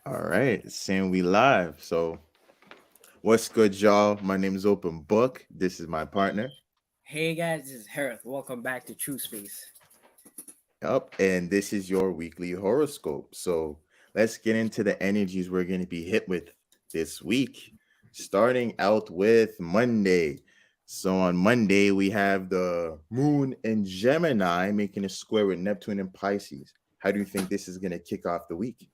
All right, saying we live. So, what's good, y'all? My name is Open Book. This is my partner. Hey guys, this is Harith. Welcome back to Truspace. Yup, and this is your weekly horoscope. So, let's get into the energies we're going to be hit with this week. Starting out with Monday. So, on Monday, we have the moon in Gemini making a square with Neptune and Pisces. How do you think this is going to kick off the week?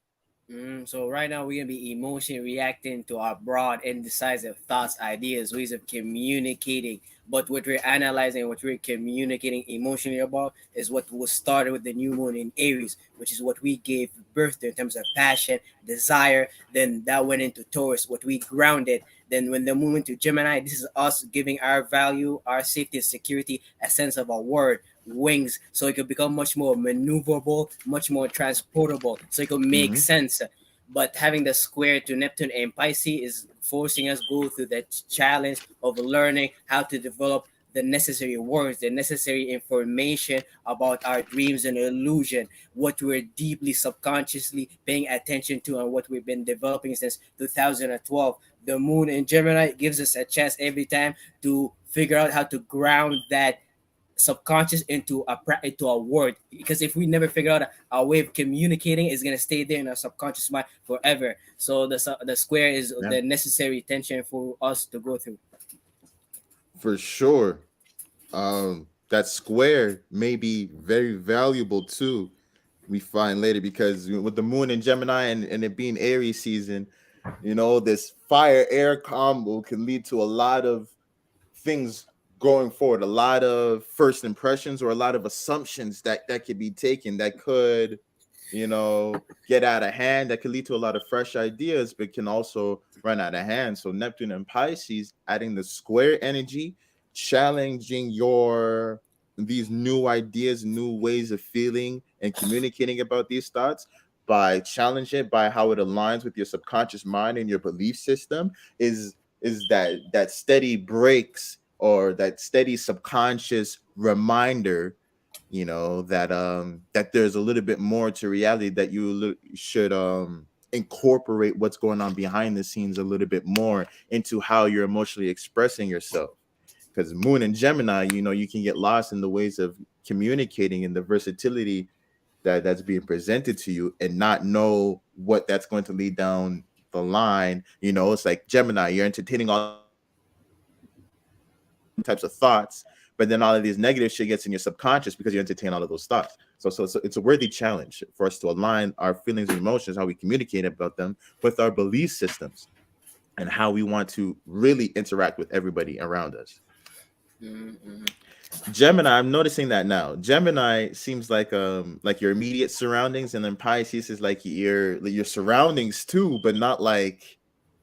So right now we're gonna be emotion reacting to our broad, indecisive thoughts, ideas, ways of communicating. But what we're analyzing, what we're communicating emotionally about, is what was started with the new moon in Aries, which is what we gave birth to in terms of passion, desire. Then that went into Taurus, what we grounded. Then when the moon went to Gemini, this is us giving our value, our safety and security, a sense of a word, wings, so it could become much more maneuverable, much more transportable, so it could make Mm-hmm. sense. But having the square to Neptune and Pisces is forcing us go through the challenge of learning how to develop the necessary words, the necessary information about our dreams and illusion, what we're deeply subconsciously paying attention to, and what we've been developing since 2012. The moon in Gemini gives us a chance every time to figure out how to ground that subconscious into a word, because if we never figure out a way of communicating, it's going to stay there in our subconscious mind forever. So the square is Yeah, the necessary tension for us to go through. for sure. That square may be very valuable too. We find later because with the moon in Gemini and it being Aries season, this fire air combo can lead to a lot of things going forward, a lot of first impressions or a lot of assumptions that could be taken that could, get out of hand, that could lead to a lot of fresh ideas, but can also run out of hand. So Neptune and Pisces adding the square energy, challenging your these new ideas, new ways of feeling and communicating about these thoughts by challenge it by how it aligns with your subconscious mind and your belief system is that steady breaks or that steady subconscious reminder, that there's a little bit more to reality, that should incorporate what's going on behind the scenes a little bit more into how you're emotionally expressing yourself. Because moon and Gemini, you can get lost in the ways of communicating and the versatility that's being presented to you and not know what that's going to lead down the line. It's like Gemini, you're entertaining all these positive types of thoughts, but then all of these negative shit gets in your subconscious because you entertain all of those thoughts. So it's a worthy challenge for us to align our feelings and emotions, how we communicate about them, with our belief systems and how we want to really interact with everybody around us. Mm-hmm. Gemini, I'm noticing that now. Gemini seems like your immediate surroundings, and then Pisces is like your surroundings too, but not like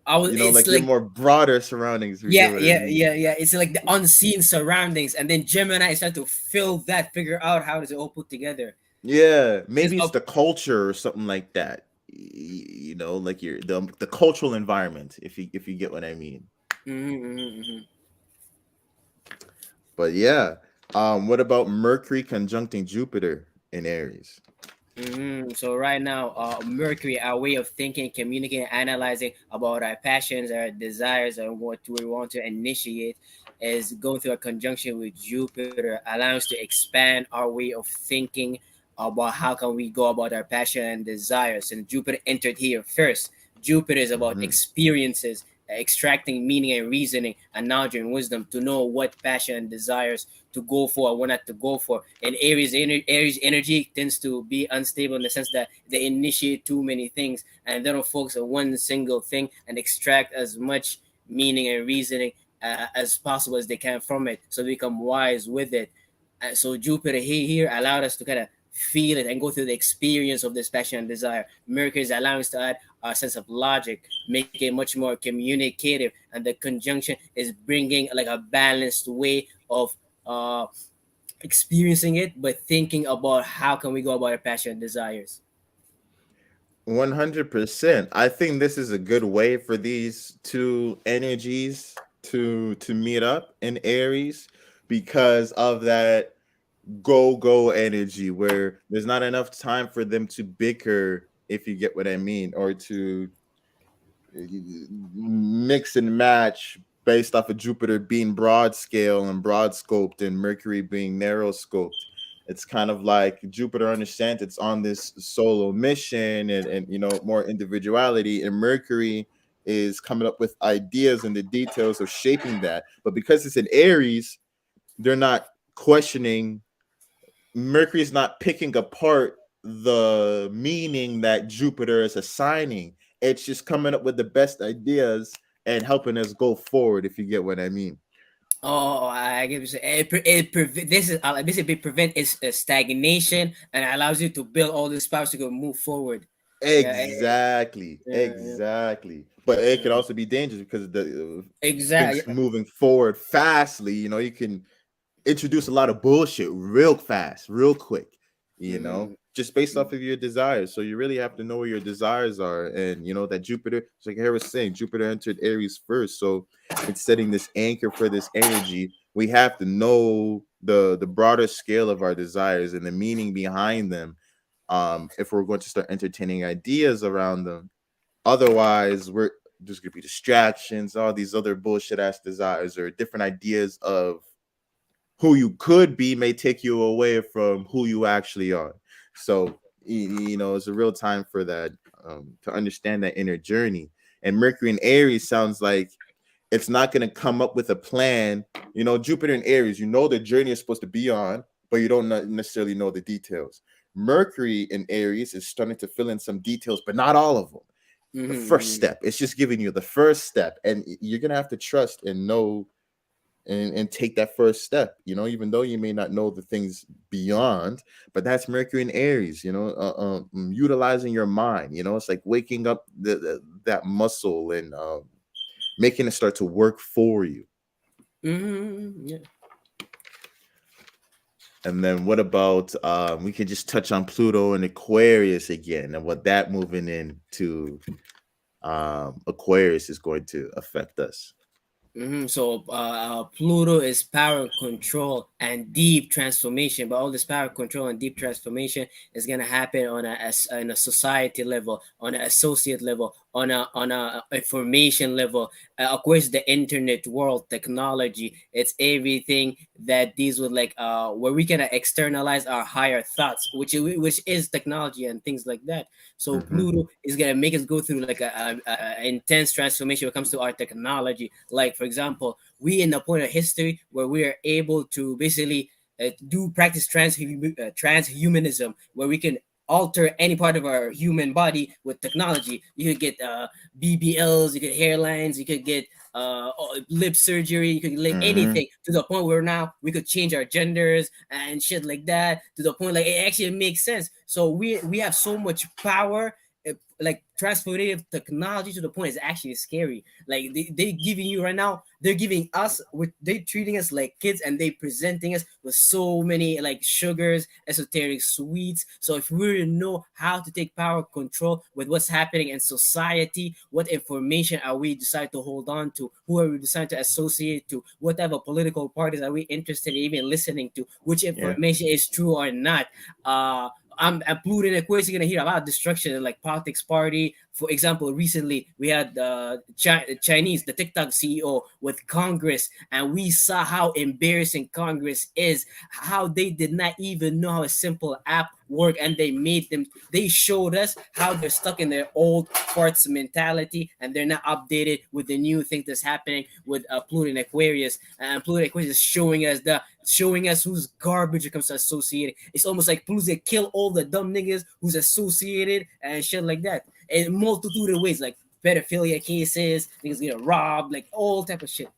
It's like your like, more broader surroundings. If you get yeah, what I yeah, mean? yeah, yeah. It's like the unseen surroundings, and then Gemini is trying to fill that, figure out how does it all put together. Yeah, It's maybe it's up. the culture or something like that. Like your the cultural environment, if you get what I mean. Mm-hmm. But yeah, what about Mercury conjuncting Jupiter in Aries? So right now, Mercury, our way of thinking, communicating, analyzing about our passions, our desires, and what we want to initiate, is going through a conjunction with Jupiter, allowing us to expand our way of thinking about how can we go about our passion and desires. And Jupiter entered here first. Jupiter is about Hmm. experiences, extracting meaning and reasoning, and knowledge and wisdom to know what passion and desires to go for or what not to go for. And Aries energy tends to be unstable in the sense that they initiate too many things and they don't focus on one single thing and extract as much meaning and reasoning as possible as they can from it, so they become wise with it. So Jupiter here allowed us to kind of feel it and go through the experience of this passion and desire. Mercury is allowing us to add our sense of logic, make it much more communicative, and the conjunction is bringing like a balanced way of uh, experiencing it, but thinking about how can we go about our passion and desires. 100%. I think this is a good way for these two energies to meet up in Aries because of that go energy where there's not enough time for them to bicker if you get what I mean, or to mix and match based off of Jupiter being broad scale and broad scoped and Mercury being narrow scoped. It's kind of like Jupiter understands it's on this solo mission and more individuality, and Mercury is coming up with ideas and the details of shaping that. But because it's in Aries, they're not questioning. Mercury's not picking apart the meaning that Jupiter is assigning. It's just coming up with the best ideas and helping us go forward, if you get what I mean. Oh, I get what you're saying. This is basically prevent is stagnation and allows you to build all this power so you can move forward. Yeah, Exactly, yeah, exactly. But it can yeah. also be dangerous because the things Exactly. moving forward fastly. You can introduce a lot of bullshit real fast, real quick, Mm-hmm. just based off of your desires. So you really have to know where your desires are. And that Jupiter, it's like Hera was saying, Jupiter entered Aries first. So it's setting this anchor for this energy. We have to know the broader scale of our desires and the meaning behind them. If we're going to start entertaining ideas around them. Otherwise, we're just gonna be distractions, all these other bullshit ass desires or different ideas of who you could be may take you away from who you actually are. So it's a real time for that, to understand that inner journey. And Mercury in Aries sounds like it's not going to come up with a plan. Jupiter in Aries, the journey is supposed to be on, but you don't necessarily know the details. Mercury in Aries is starting to fill in some details, but not all of them. The first Mm-hmm. step, it's just giving you the first step, and you're going to have to trust and know and take that first step, even though you may not know the things beyond. But that's Mercury in Aries, utilizing your mind. It's like waking up that muscle and making it start to work for you. Mm-hmm. Yeah. And then what about, we can just touch on Pluto and Aquarius again, and what that moving into Aquarius is going to affect us. So Pluto is power control and deep transformation, but all this power control and deep transformation is gonna happen on a society level, on an associate level, on a information level. Of course, the internet world, technology, it's everything that deals with like where we can externalize our higher thoughts, which is technology and things like that. So Mm-hmm. Pluto is gonna make us go through like a intense transformation when it comes to our technology. Like for example, we in the point of history where we are able to basically do practice transhumanism, where we can alter any part of our human body with technology. You could get BBLs, you could hairlines, you could get lip surgery, you could like Mm-hmm. anything, to the point where now we could change our genders and shit like that, to the point like it actually makes sense. So we have so much power, like transformative technology, to the point it's actually scary. Like they giving you right now, they're giving us with, they treating us like kids, and they presenting us with so many like sugars, esoteric sweets. So if we know how to take power control with what's happening in society, what information are we decide to hold on to, who are we decide to associate to, what type of political parties are we interested in even listening to, which Yeah. information is true or not. I'm Pluto, of course you're gonna hear about destruction like politics party. For example, recently we had Chinese, the TikTok CEO with Congress, and we saw how embarrassing Congress is. How they did not even know how a simple app work, and they showed us how they're stuck in their old farts mentality, and they're not updated with the new thing that's happening with Pluto and Aquarius. And Pluto and Aquarius is showing us who's garbage it comes to associated. It's almost like Pluto's gonna kill all the dumb niggas who's associated and shit like that, in multitude of ways, like pedophilia cases, niggas get robbed, like all type of shit.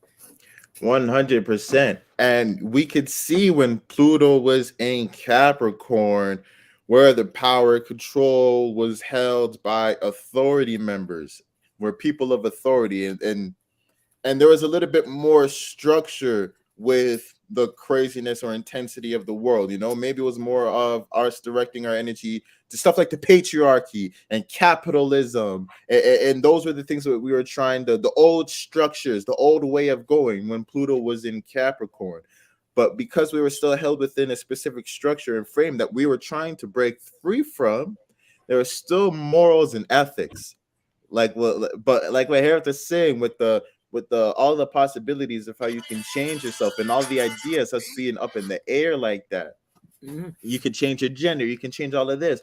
100%. And we could see when Pluto was in Capricorn, where the power control was held by authority members, where people of authority, and there was a little bit more structure with the craziness or intensity of the world. Maybe it was more of us directing our energy to stuff like the patriarchy and capitalism, and those were the things that we were trying to, the old structures, the old way of going when Pluto was in Capricorn. But because we were still held within a specific structure and frame that we were trying to break free from, there are still morals and ethics. Like what, but like what Harriet is saying with the all the possibilities of how you can change yourself and all the ideas that's being up in the air like that. Hmm. You can change your gender, you can change all of this.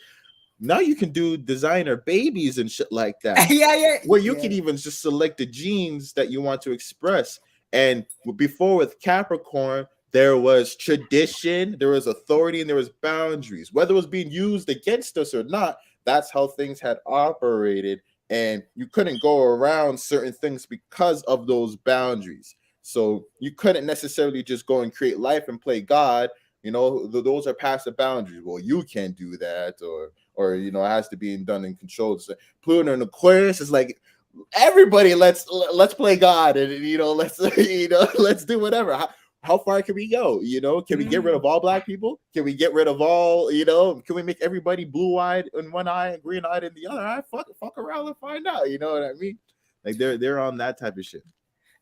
Now you can do designer babies and shit like that, Yeah, yeah, where you yeah. can even just select the genes that you want to express. And before with Capricorn, there was tradition, there was authority, and there was boundaries. Whether it was being used against us or not, that's how things had operated. And you couldn't go around certain things because of those boundaries. So you couldn't necessarily just go and create life and play God. Those are past the boundaries. Well, you can't do that, or it has to be done in controlled. So Pluto and Aquarius is like everybody. Let's play God, and let's let's do whatever. How far can we go? Can we get rid Mhm. of all black people? Can we get rid of all? Can we make everybody blue-eyed in one eye and green-eyed in the other eye? Fuck around and find out. You know what I mean? Like they're on that type of shit.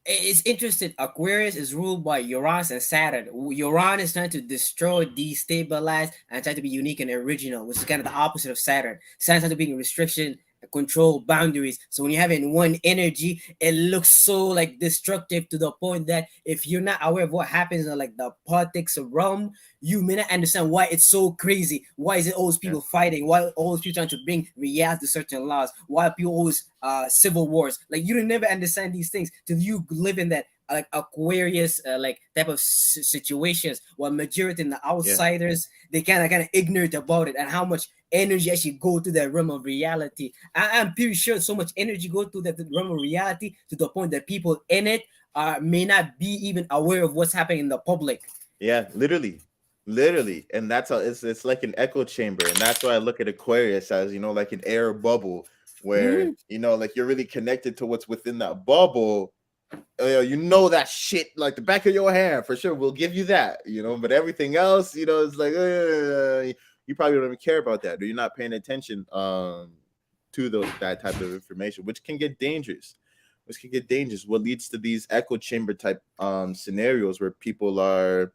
It's interesting. Aquarius is ruled by Uranus and Saturn. Uranus is trying to destroy, destabilize, and try to be unique and original, which is kind of the opposite of Saturn. Saturn's trying to be restriction, control, boundaries. So when you have in one energy, it looks so like destructive to the point that if you're not aware of what happens in like the politics realm, you may not understand why it's so crazy. Why is it always Yeah, people fighting? Why always people trying to bring reality to certain laws? Why people always civil wars? Like you don't never understand these things till you live in that like Aquarius like type of situations. While majority in the yeah, outsiders they kind of ignorant about it and how much energy actually go to that realm of reality. I'm pretty sure so much energy go to that realm of reality to the point that people in it may not be even aware of what's happening in the public. yeah. Literally, and that's how it's like an echo chamber, and that's why I look at Aquarius as like an air bubble, where Mhm. like you're really connected to what's within that bubble. That shit like the back of your hand for sure. We'll give you that, but everything else, it's like you probably don't even care about that, or you're not paying attention to that type of information, which can get dangerous. What leads to these echo chamber type scenarios where people are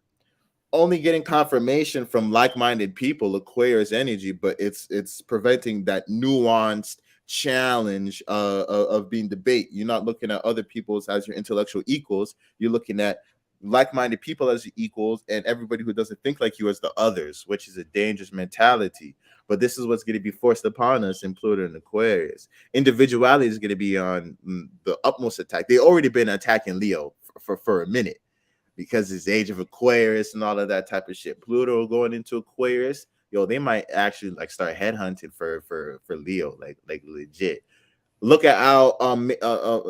only getting confirmation from like-minded people, Aquarius energy, but it's preventing that nuanced challenge of being debate. You're not looking at other people's as your intellectual equals. You're looking at like-minded people as your equals, and everybody who doesn't think like you as the others, which is a dangerous mentality. But this is what's going to be forced upon us in Pluto and Aquarius. Individuality is going to be on the utmost attack. They already been attacking Leo for a minute because it's age of Aquarius and all of that type of shit. Pluto going into Aquarius, they might actually like start headhunting for Leo, like legit. Look at our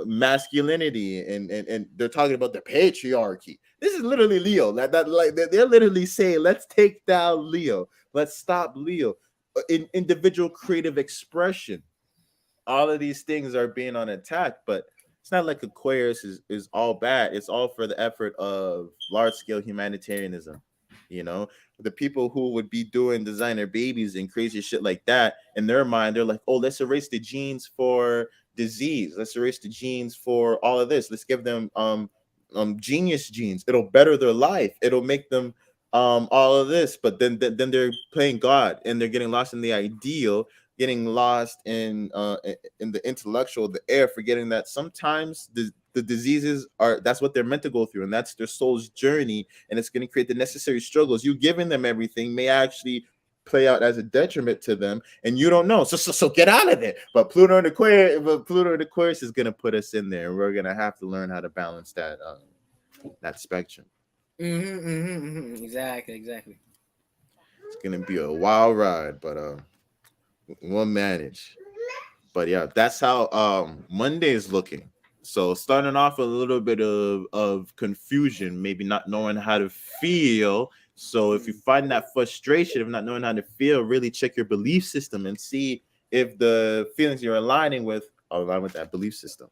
masculinity, and they're talking about the patriarchy. This is literally Leo. That like they're literally saying, let's take down Leo, let's stop Leo. In individual creative expression, all of these things are being on attack, but it's not like Aquarius is all bad. It's all for the effort of large scale humanitarianism. You know, the people who would be doing designer babies and crazy shit like that, in their mind, they're like, oh, let's erase the genes for disease. Let's erase the genes for all of this. Let's give them genius genes. It'll better their life. It'll make them all of this. But then they're playing God and they're getting lost in the ideal, getting lost in the intellectual, the air, forgetting that sometimes the diseases are that's what they're meant to go through, and that's their soul's journey, and it's going to create the necessary struggles. You giving them everything may actually play out as a detriment to them, and you don't know. So get out of it. But Pluto and Aquarius is going to put us in there, and we're going to have to learn how to balance that spectrum. Exactly, exactly. It's going to be a wild ride, but we'll manage. But yeah, that's how Monday is looking. So starting off with a little bit of confusion, maybe not knowing how to feel. So if you find that frustration of not knowing how to feel, really check your belief system and see if the feelings you're aligning with are aligned with that belief system.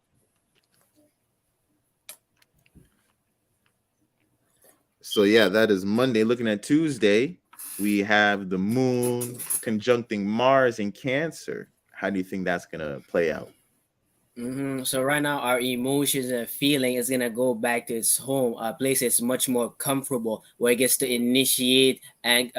So yeah, that is Monday. Looking at Tuesday, we have the moon conjuncting Mars in Cancer. How do you think that's gonna play out? So right now, our emotions and feeling is gonna go back to its home, a place that's much more comfortable, where it gets to initiate and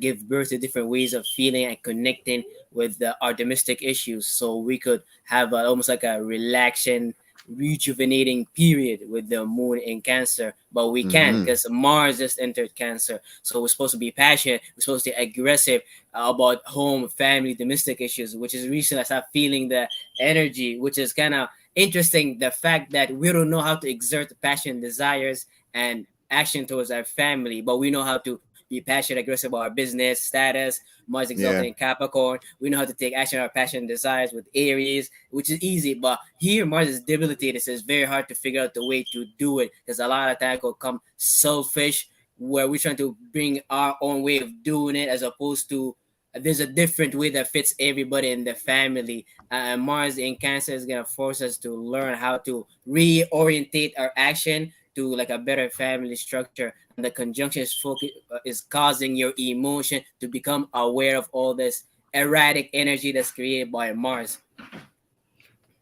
give birth to different ways of feeling and connecting with our domestic issues. So we could have almost like a relaxing, rejuvenating period with the moon in Cancer, but we can't Hmm. because Mars just entered Cancer. So we're supposed to be passionate, we're supposed to be aggressive about home, family, domestic issues, which is recently I start feeling the energy, which is kind of interesting. The fact that we don't know how to exert passion, desires, and action towards our family, but we know how to be passionate, aggressive about our business status. Mars exalted Yeah. in Capricorn. We know how to take action on our passion and desires with Aries, which is easy. But here, Mars is debilitated, so it's very hard to figure out the way to do it. Because a lot of times will come selfish, where we're trying to bring our own way of doing it, as opposed to there's a different way that fits everybody in the family. Mars in Cancer is gonna force us to learn how to reorientate our action to like a better family structure, and the conjunction is causing your emotion to become aware of all this erratic energy that's created by Mars.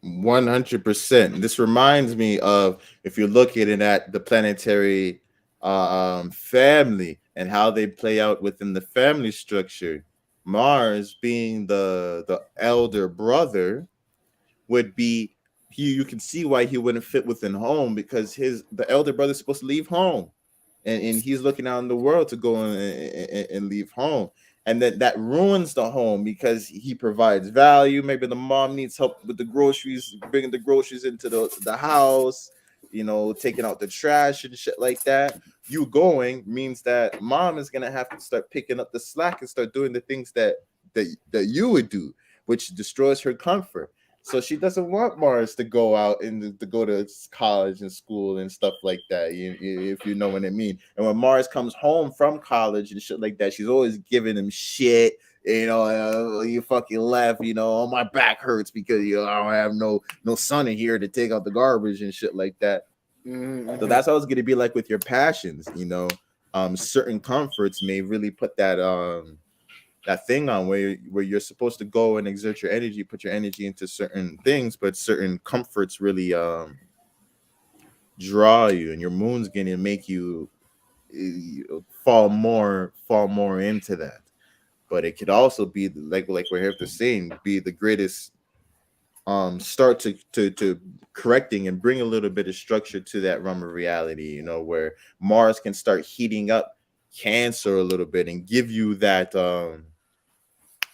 100%. This reminds me of, if you're looking at the planetary family and how they play out within the family structure, Mars being the elder brother would be, you can see why he wouldn't fit within home, because the elder brother's supposed to leave home, and he's looking out in the world to go and leave home, and that ruins the home because he provides value. Maybe the mom needs help with the groceries, bringing the groceries into the house, taking out the trash and shit like that. You going means that mom is gonna have to start picking up the slack and start doing the things that you would do, which destroys her comfort. So she doesn't want Mars to go out and to go to college and school and stuff like that, if you know what I mean. And when Mars comes home from college and shit like that, she's always giving him shit. You fucking left. Oh, my back hurts because I don't have no son in here to take out the garbage and shit like that. So Mm-hmm. that's how it's gonna be like with your passions. Certain comforts may really put that thing on where you're supposed to go and exert your energy, put your energy into certain things, but certain comforts really draw you, and your moon's gonna make you fall more into that. But it could also be like we're here to saying, be the greatest start to correcting and bring a little bit of structure to that realm of reality, where Mars can start heating up Cancer a little bit and give you that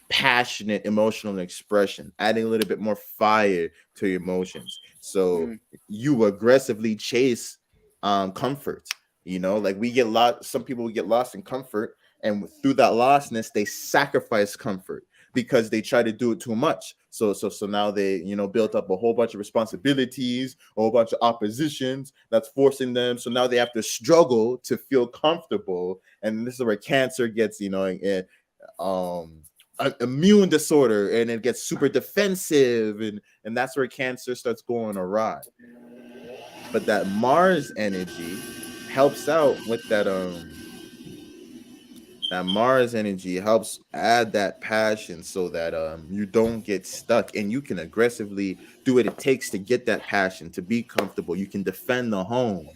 passionate emotional expression, adding a little bit more fire to your emotions. So you aggressively chase comfort. Like we get lost, some people get lost in comfort, and through that lostness, they sacrifice comfort because they try to do it too much. So now they, built up a whole bunch of responsibilities, a whole bunch of oppositions that's forcing them. So now they have to struggle to feel comfortable. And this is where Cancer gets, um an immune disorder, and it gets super defensive, and that's where Cancer starts going awry. But that Mars energy helps out with that Mars energy helps add that passion, so that you don't get stuck, and you can aggressively do what it takes to get that passion, to be comfortable. You can defend the home.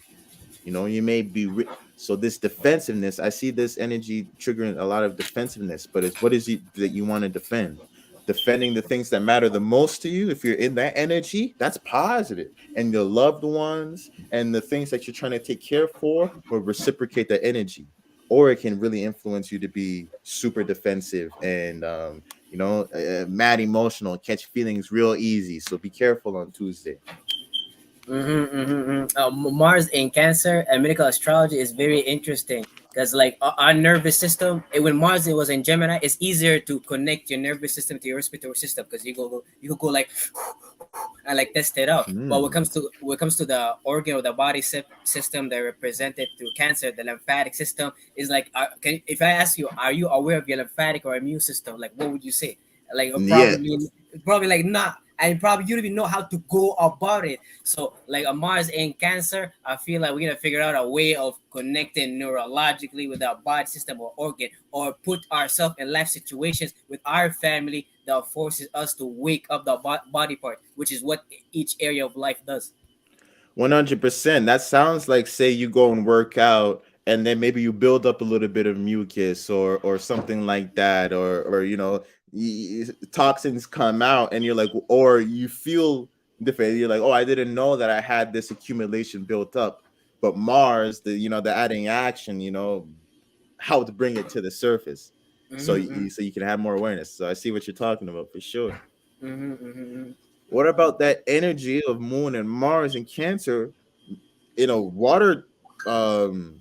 You may be so this defensiveness, I see this energy triggering a lot of defensiveness, but it's, what is it that you want to defend? Defending the things that matter the most to you. If you're in that energy, that's positive, and your loved ones and the things that you're trying to take care for will reciprocate that energy. Or it can really influence you to be super defensive and mad emotional, catch feelings real easy. So be careful on Tuesday. Mars in Cancer and medical astrology is very interesting because, like, our nervous system, when Mars it was in Gemini, it's easier to connect your nervous system to your respiratory system because you go like and like test it out. But Hmm. when it comes to the organ or the body system that represented through Cancer, the lymphatic system is like, if I ask you, are you aware of your lymphatic or immune system? Like, what would you say? Like, Yeah. probably like not. and probably you don't even know how to go about it. So like a Mars in Cancer, I feel like we're gonna figure out a way of connecting neurologically with our body system or organ, or put ourselves in life situations with our family that forces us to wake up the body part, which is what each area of life does. 100%. That sounds like, say you go and work out and then maybe you build up a little bit of mucus or something like that, or toxins come out and you're like, or you feel different. You're like, oh, I didn't know that I had this accumulation built up. But Mars, the adding action, how to bring it to the surface, so Mm-hmm, so you can have more awareness. So I see what you're talking about for sure. mm-hmm, mm-hmm. What about that energy of Moon and Mars in Cancer in a water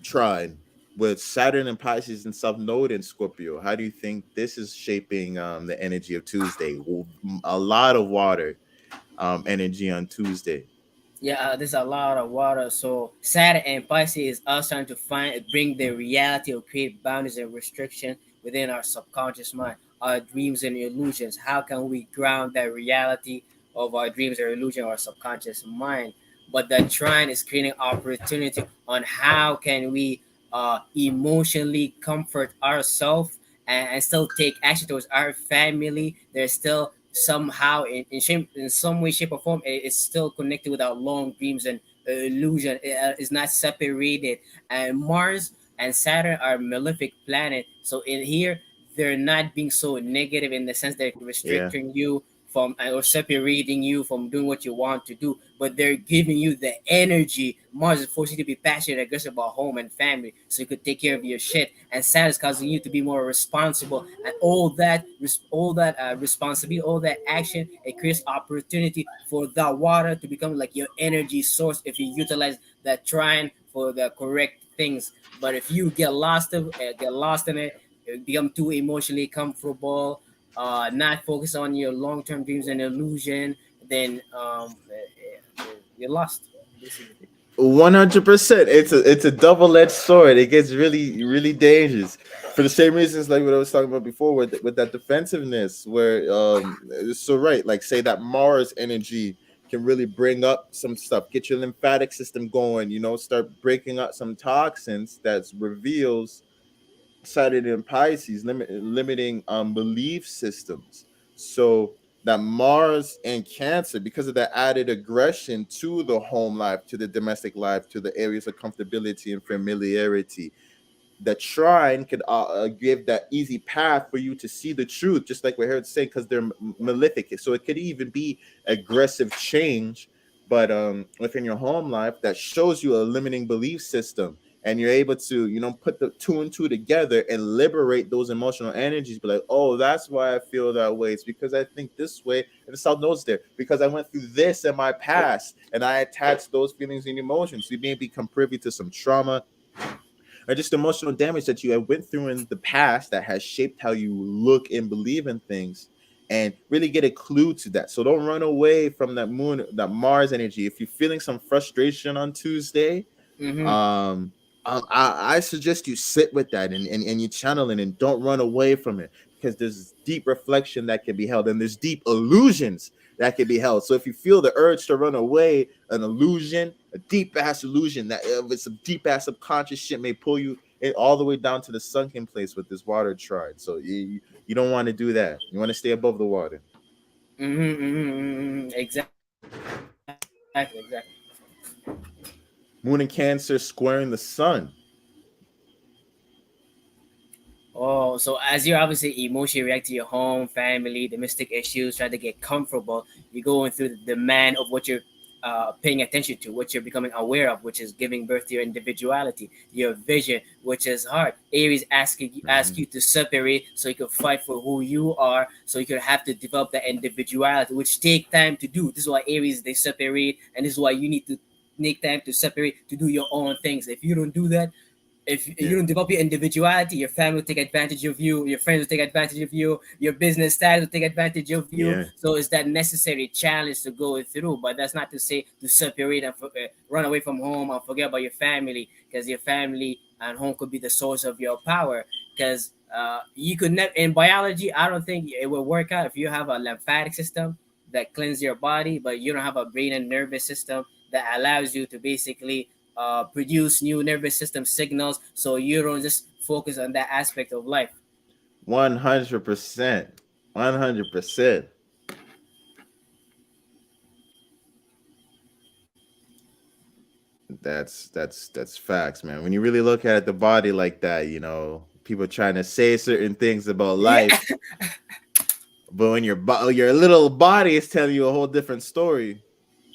trine with Saturn and Pisces and South Node in Scorpio? How do you think this is shaping the energy of Tuesday? A lot of water energy on Tuesday. Yeah, there's a lot of water. So Saturn and Pisces is us trying to bring the reality or create boundaries and restriction within our subconscious mind, our dreams and illusions. How can we ground that reality of our dreams or illusion or subconscious mind? But the trine is creating opportunity on how can we emotionally comfort ourselves and still take action towards our family. There's still somehow in some way, shape, or form, it's still connected with our long dreams and illusion. It's not separated. And Mars and Saturn are malefic planet. So in here, they're not being so negative in the sense they're Yeah. restricting you from or separating you from doing what you want to do, but they're giving you the energy. Mars is forcing you to be passionate, aggressive about home and family, so you could take care of your shit. And Saturn is causing you to be more responsible, and all that responsibility, all that action. It creates opportunity for the water to become like your energy source if you utilize that trine for the correct things. But if you get lost in it, become too emotionally comfortable, not focus on your long term dreams and illusion, then you're lost, basically. 100%. It's a double-edged sword. It gets really really dangerous for the same reasons like what I was talking about before with that defensiveness where so right, like say that Mars energy can really bring up some stuff, get your lymphatic system going, start breaking up some toxins that reveals Saturn and Pisces, limiting belief systems. So that Mars and Cancer, because of that added aggression to the home life, to the domestic life, to the areas of comfortability and familiarity, the trine could give that easy path for you to see the truth, just like we heard say, because they're malefic. So it could even be aggressive change, but within your home life that shows you a limiting belief system, and you're able to put the two and two together and liberate those emotional energies. Be like, oh, that's why I feel that way. It's because I think this way, and the South knows there because I went through this in my past, and I attached those feelings and emotions. You may become privy to some trauma or just emotional damage that you have went through in the past that has shaped how you look and believe in things, and really get a clue to that. So don't run away from that moon, that Mars energy. If you're feeling some frustration on Tuesday, Mm-hmm. um I suggest you sit with that and you channel it and don't run away from it, because there's deep reflection that can be held and there's deep illusions that can be held. So if you feel the urge to run away, an illusion, a deep ass illusion that with some deep ass subconscious shit may pull you all the way down to the sunken place with this water trine. So you don't want to do that. You want to stay above the water. Mm-hmm, mm-hmm, exactly, exactly. Moon and Cancer squaring the sun. Oh, so as you obviously emotionally react to your home, family, domestic issues, try to get comfortable, you're going through the demand of what you're paying attention to, what you're becoming aware of, which is giving birth to your individuality, your vision, which is hard. Aries ask Mhm. you to separate so you can fight for who you are, so you can have to develop that individuality, which take time to do. This is why Aries they separate, and this is why you need to make time to separate to do your own things. If you don't do that, if Yeah, you don't develop your individuality, your family will take advantage of you, your friends will take advantage of you, your business status will take advantage of you. yeah, So it's that necessary challenge to go through. But that's not to say to separate and run away from home and forget about your family, because your family and home could be the source of your power. Because you could never in biology, I don't think it will work out if you have a lymphatic system that cleanse your body, but you don't have a brain and nervous system that allows you to basically produce new nervous system signals, so you don't just focus on that aspect of life. 100%. 100%. That's facts, man. When you really look at the body like that, people trying to say certain things about Yeah. life, but when your little body is telling you a whole different story,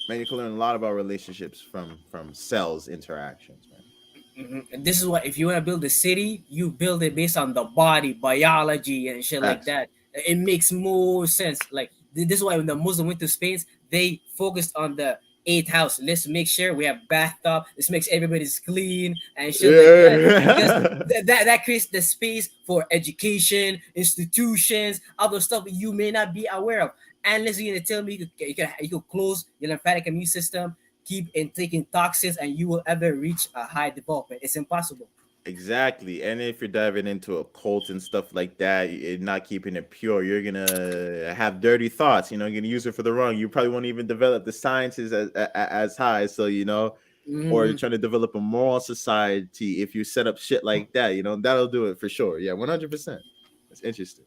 man, you can learn a lot about relationships from cells interactions, man. And this is what, if you want to build a city, you build it based on the body, biology, and shit like Facts. that. It makes more sense. Like this is why when the Muslim went to Spain, they focused on the eighth house. Let's make sure we have bathtub. This makes everybody's clean and shit like that, because Yeah. that creates the space for education, institutions, other stuff you may not be aware of. Unless you're gonna tell me you could close your lymphatic immune system, keep taking toxins, and you will ever reach a high development. It's impossible. Exactly. And if you're diving into a cult and stuff like that, and not keeping it pure, you're gonna have dirty thoughts. You're gonna use it for the wrong. You probably won't even develop the sciences as high. So or you're Mhm. trying to develop a moral society. If you set up shit like that, that'll do it for sure. Yeah, 100%. That's interesting.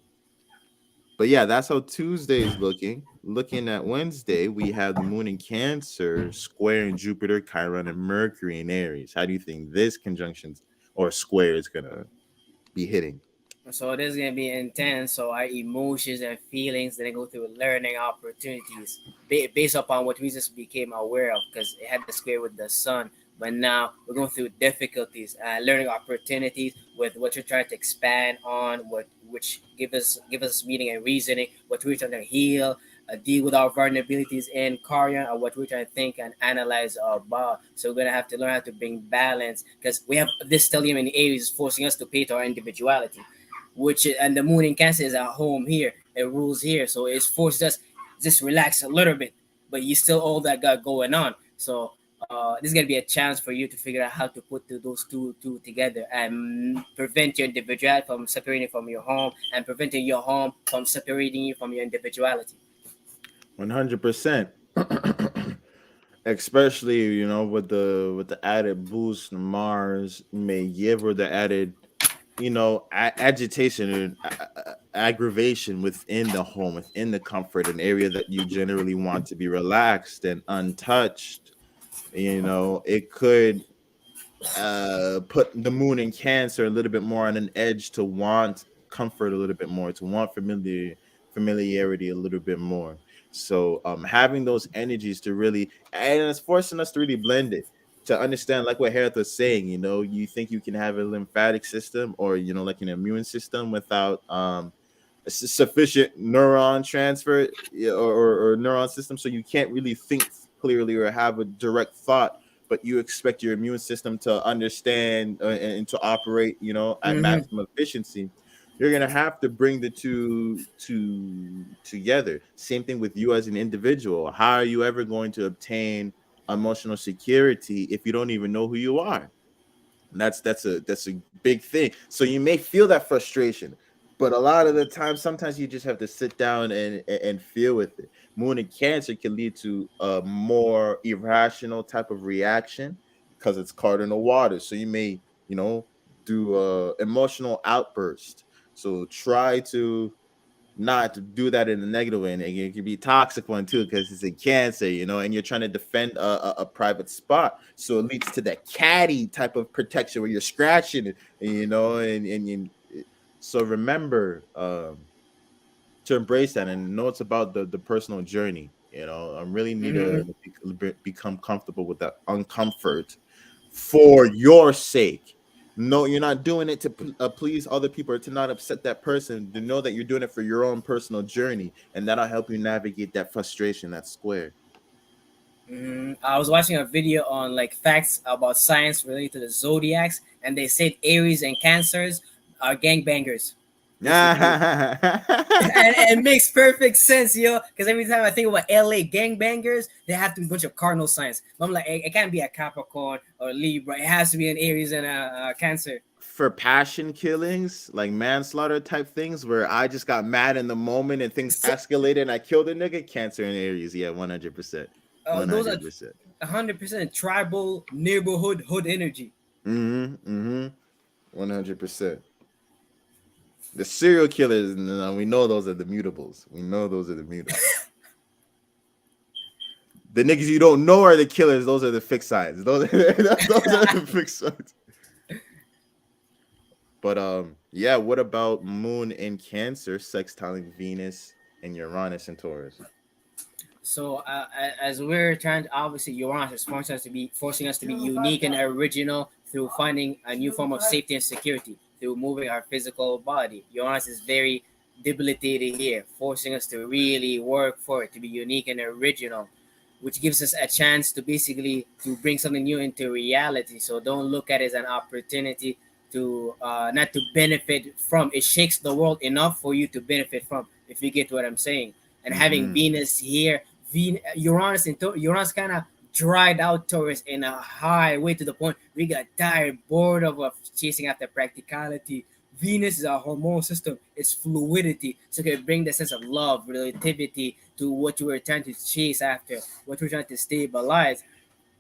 But yeah, that's how Tuesday is looking. Looking at Wednesday, we have the moon in Cancer, square in Jupiter, Chiron, and Mercury in Aries. How do you think this conjunction or square is gonna be hitting? So this is gonna be intense. So our emotions and feelings then go through learning opportunities based upon what we just became aware of, because it had the square with the sun. But now we're going through difficulties, learning opportunities with what you're trying to expand on, what which give us meaning and reasoning, what we're trying to heal, deal with our vulnerabilities in Korean, or what we're trying to think and analyze about. So we're gonna have to learn how to bring balance, because we have this stellium in Aries forcing us to pay to our individuality, and the moon in Cancer is at home here. It rules here, so it's forced us just relax a little bit. But you still all that got going on. So this is gonna be a chance for you to figure out how to put those two together and prevent your individuality from separating from your home, and preventing your home from separating you from your individuality. 100%. Especially with the added boost Mars may give, or the added agitation and aggravation within the home, within the comfort, an area that you generally want to be relaxed and untouched. It could put the moon in Cancer a little bit more on an edge to want comfort a little bit more, to want familiarity a little bit more. So having those energies to really, and it's forcing us to really blend it, to understand, like what Harith was saying. You think you can have a lymphatic system, or like an immune system, without sufficient neuron transfer, yeah, or neuron system, so you can't really think clearly or have a direct thought, but you expect your immune system to understand, and to operate at Mm-hmm. maximum efficiency. You're gonna have to bring the two together. Same thing with you as an individual. How are you ever going to obtain emotional security if you don't even know who you are? And that's a big thing. So you may feel that frustration, but a lot of the time, sometimes you just have to sit down and feel with it. Moon and Cancer can lead to a more irrational type of reaction because it's cardinal water. So you may, do a emotional outburst. So try to not to do that in a negative way, and it can be toxic one too, because it's a Cancer, and you're trying to defend a private spot, so it leads to that catty type of protection where you're scratching it, and so remember, to embrace that and know it's about the personal journey. I really need Mm-hmm. to become comfortable with that uncomfort for your sake. No, you're not doing it to please other people or to not upset that person. To know that you're doing it for your own personal journey, and that'll help you navigate that frustration, that square. I was watching a video on like facts about science related to the zodiacs, and they said Aries and Cancers are gangbangers, basically. And it makes perfect sense, yo. Because every time I think about LA gangbangers, they have to be a bunch of cardinal signs. I'm like, it can't be a Capricorn or Libra. It has to be an Aries and a Cancer. for passion killings, like manslaughter type things, where I just got mad in the moment and things So, escalated and I killed a nigga, Cancer and Aries, yeah, 100%, one those are hundred percent. 100% tribal neighborhood hood energy. Mm-hmm. 100%. The serial killers, no, we know those are the mutables. We know those are the mutables. The niggas you don't know are the killers. Those are the fixed signs. Those those are the fixed signs. But yeah. What about Moon in Cancer, sextiling Venus and Uranus in Taurus? So as we're trying to, obviously Uranus is forcing us to be unique and original through finding a new form of safety and security through moving our physical body. Uranus is very debilitated here, forcing us to really work for it to be unique and original, which gives us a chance to basically to bring something new into reality. So don't look at it as an opportunity to not to benefit from. It shakes the world enough for you to benefit from, if you get what I'm saying. And having Mm-hmm. Venus here, Uranus and Uranus kind of dried out Taurus in a high way to the point we got tired, bored of chasing after practicality. Venus is a hormonal system. It's fluidity, so it can bring the sense of love, relativity to what you were trying to chase after, what you're trying to stabilize,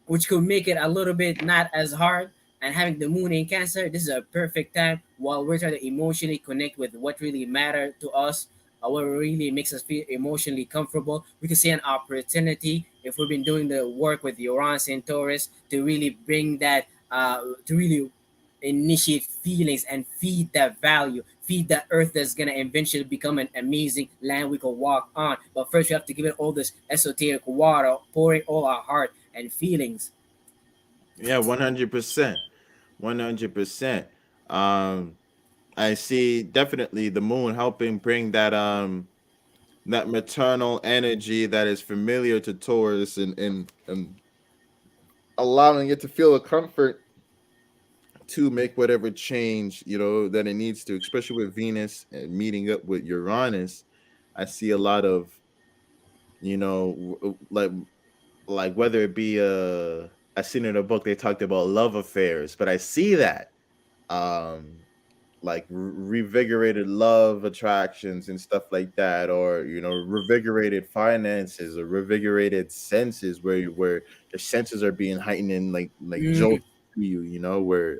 which could make it a little bit not as hard. And having the moon in Cancer, this is a perfect time while we're trying to emotionally connect with what really matters to us, what really makes us feel emotionally comfortable. We can see an opportunity if we've been doing the work with Uranus and Taurus to really bring that, to really initiate feelings and feed that value, feed that earth that's gonna eventually become an amazing land we can walk on. But first, we have to give it all this esoteric water, pouring all our heart and feelings. Yeah, 100%. 100%. Um, I see definitely the moon helping bring that maternal energy that is familiar to Taurus and allowing it to feel a comfort to make whatever change that it needs to, especially with Venus and meeting up with Uranus. I see a lot of like whether it be I seen in a book they talked about love affairs, but I see that um like revigorated love attractions and stuff like that, or revigorated finances or revigorated senses where your senses are being heightened and like Mm, jolt to where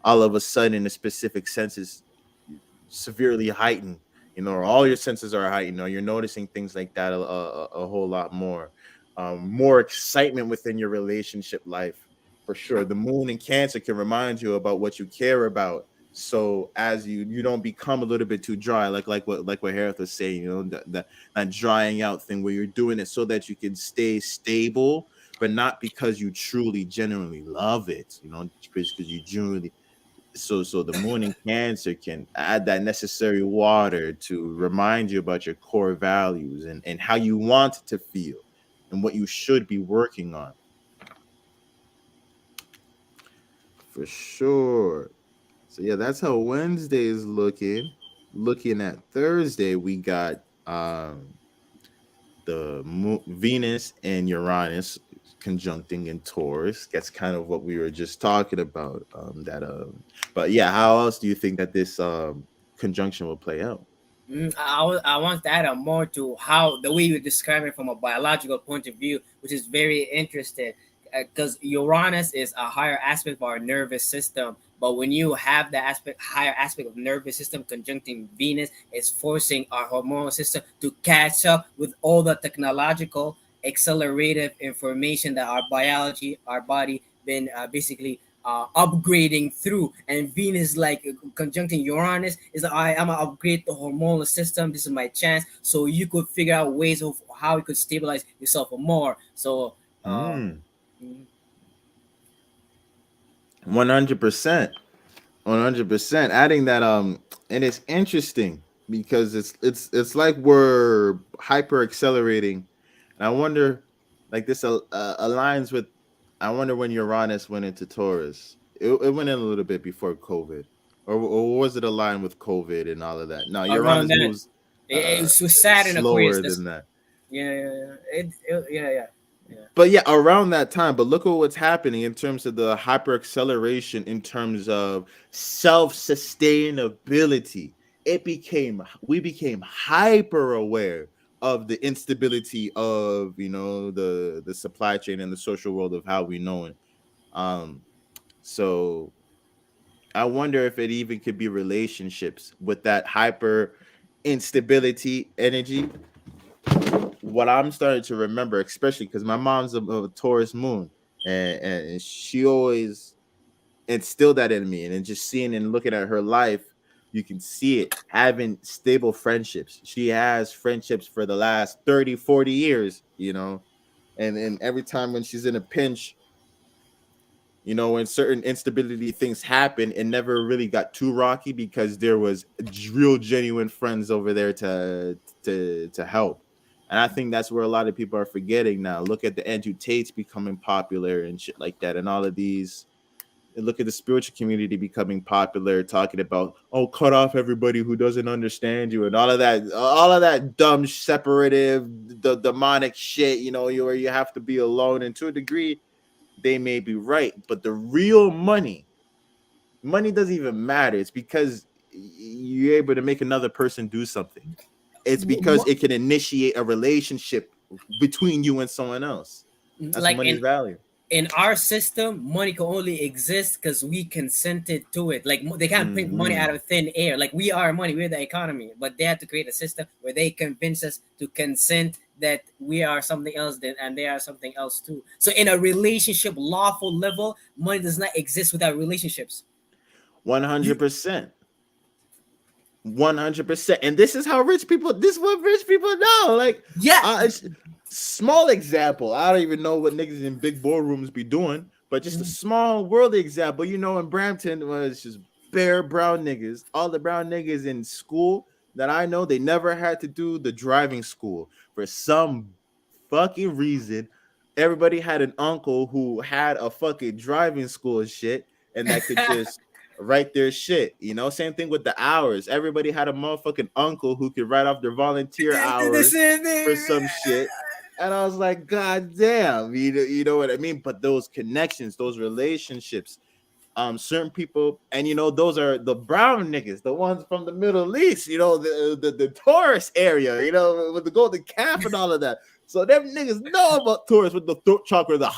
all of a sudden the specific senses severely heightened, or all your senses are heightened, or you're noticing things like that a whole lot more excitement within your relationship life. For sure, the moon in Cancer can remind you about what you care about, so as you don't become a little bit too dry, like what Harith was saying, that drying out thing, where you're doing it so that you can stay stable, but not because you truly genuinely love it, because you genuinely. So the moon in Cancer can add that necessary water to remind you about your core values and how you want to feel and what you should be working on. For sure. So yeah, that's how Wednesday is looking. Looking at Thursday, we got Venus and Uranus conjuncting in Taurus. That's kind of what we were just talking about. But yeah, how else do you think that this conjunction will play out? I want to add on more to how the way you describe it from a biological point of view, which is very interesting. Because Uranus is a higher aspect of our nervous system, but when you have the higher aspect of nervous system conjuncting Venus, it's forcing our hormonal system to catch up with all the technological accelerative information that our biology, our body, been basically upgrading through. And Venus, like conjuncting Uranus, is like, I'm gonna upgrade the hormonal system. This is my chance. So you could figure out ways of how you could stabilize yourself more. So, uh, Mm, 100%. 100%. Adding that and it's interesting because it's like we're hyper accelerating. And I wonder, like this aligns with, I wonder when Uranus went into Taurus. It went in a little bit before COVID, or was it aligned with COVID and all of that? No, around Uranus that, moves it's with Saturn Aquarius. slower That's than that. yeah, yeah, yeah. Yeah, yeah. Yeah. But yeah, around that time. But look at what's happening in terms of the hyper acceleration, in terms of self sustainability. We became hyper aware of the instability of, the supply chain and the social world of how we know it. Um, so I wonder if it even could be relationships with that hyper instability energy. What I'm starting to remember, especially because my mom's a Taurus moon, and she always instilled that in me, and then just seeing and looking at her life, you can see it having stable friendships. She has friendships for the last 30, 40 years, and every time when she's in a pinch, when certain instability things happen, it never really got too rocky because there was real genuine friends over there to help. And I think that's where a lot of people are forgetting now. Look at the Andrew Tates becoming popular and shit like that, and all of these. And look at the spiritual community becoming popular, talking about, oh, cut off everybody who doesn't understand you, and all of that dumb separative, the demonic shit. Where you have to be alone, and to a degree they may be right, but the real money doesn't even matter. It's because you're able to make another person do something. It's because it can initiate a relationship between you and someone else. That's Like money's value. in our system, money can only exist because we consented to it. Like they can't print money Mm-hmm. out of thin air. Like we are money, we're the economy, but they had to create a system where they convince us to consent that we are something else, and they are something else too. So in a relationship lawful level, money does not exist without relationships. You 100%. 100%. And this is how rich people, this is what rich people know. Like, yeah. it's small example. I don't even know what niggas in big boardrooms be doing, but just a small worldly example. In Brampton was just bare brown niggas. All the brown niggas in school that I know, they never had to do the driving school for some fucking reason. Everybody had an uncle who had a fucking driving school and shit, and that could just write their shit. Same thing with the hours. Everybody had a motherfucking uncle who could write off their volunteer The hours same for thing. some shit. And I was like, God damn, you know what I mean? But those connections, those relationships, certain people, and those are the brown niggas, the ones from the Middle East, the Taurus area, with the golden calf and all of that. So them niggas know about Taurus with the throat chakra, the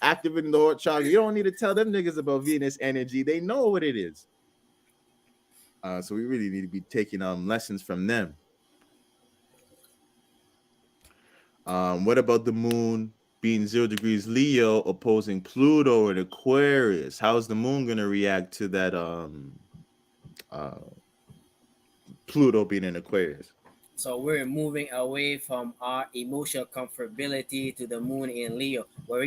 activating the heart chakra. You don't need to tell them niggas about Venus energy. They know what it is. So we really need to be taking lessons from them. What about the moon being 0 degrees Leo opposing Pluto in Aquarius? How's the moon gonna react to that uh Pluto being in Aquarius? So we're moving away from our emotional comfortability to the moon in Leo, where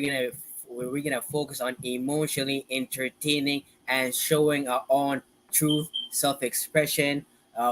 we're gonna focus on emotionally entertaining and showing our own truth, self-expression,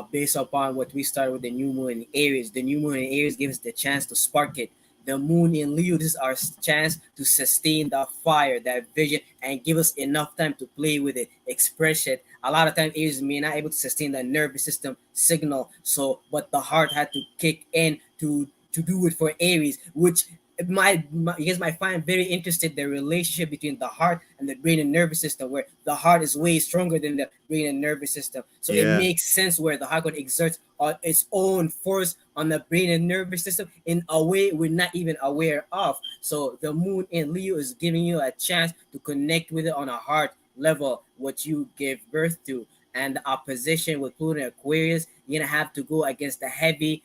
based upon what we started with the new moon in Aries. The new moon in Aries gives us the chance to spark it. The moon in Leo, this is our chance to sustain that fire, that vision, and give us enough time to play with it, express it. A lot of times, Aries may not able to sustain the nervous system signal. So, but the heart had to kick in to do it for Aries, which you guys might find very interested the relationship between the heart and the brain and nervous system, where the heart is way stronger than the brain and nervous system. So it Yeah. makes sense where the heart could exert its own force on the brain and nervous system in a way we're not even aware of. So the moon in Leo is giving you a chance to connect with it on a heart level, what you gave birth to. And the opposition with Pluto and Aquarius, you're gonna have to go against the heavy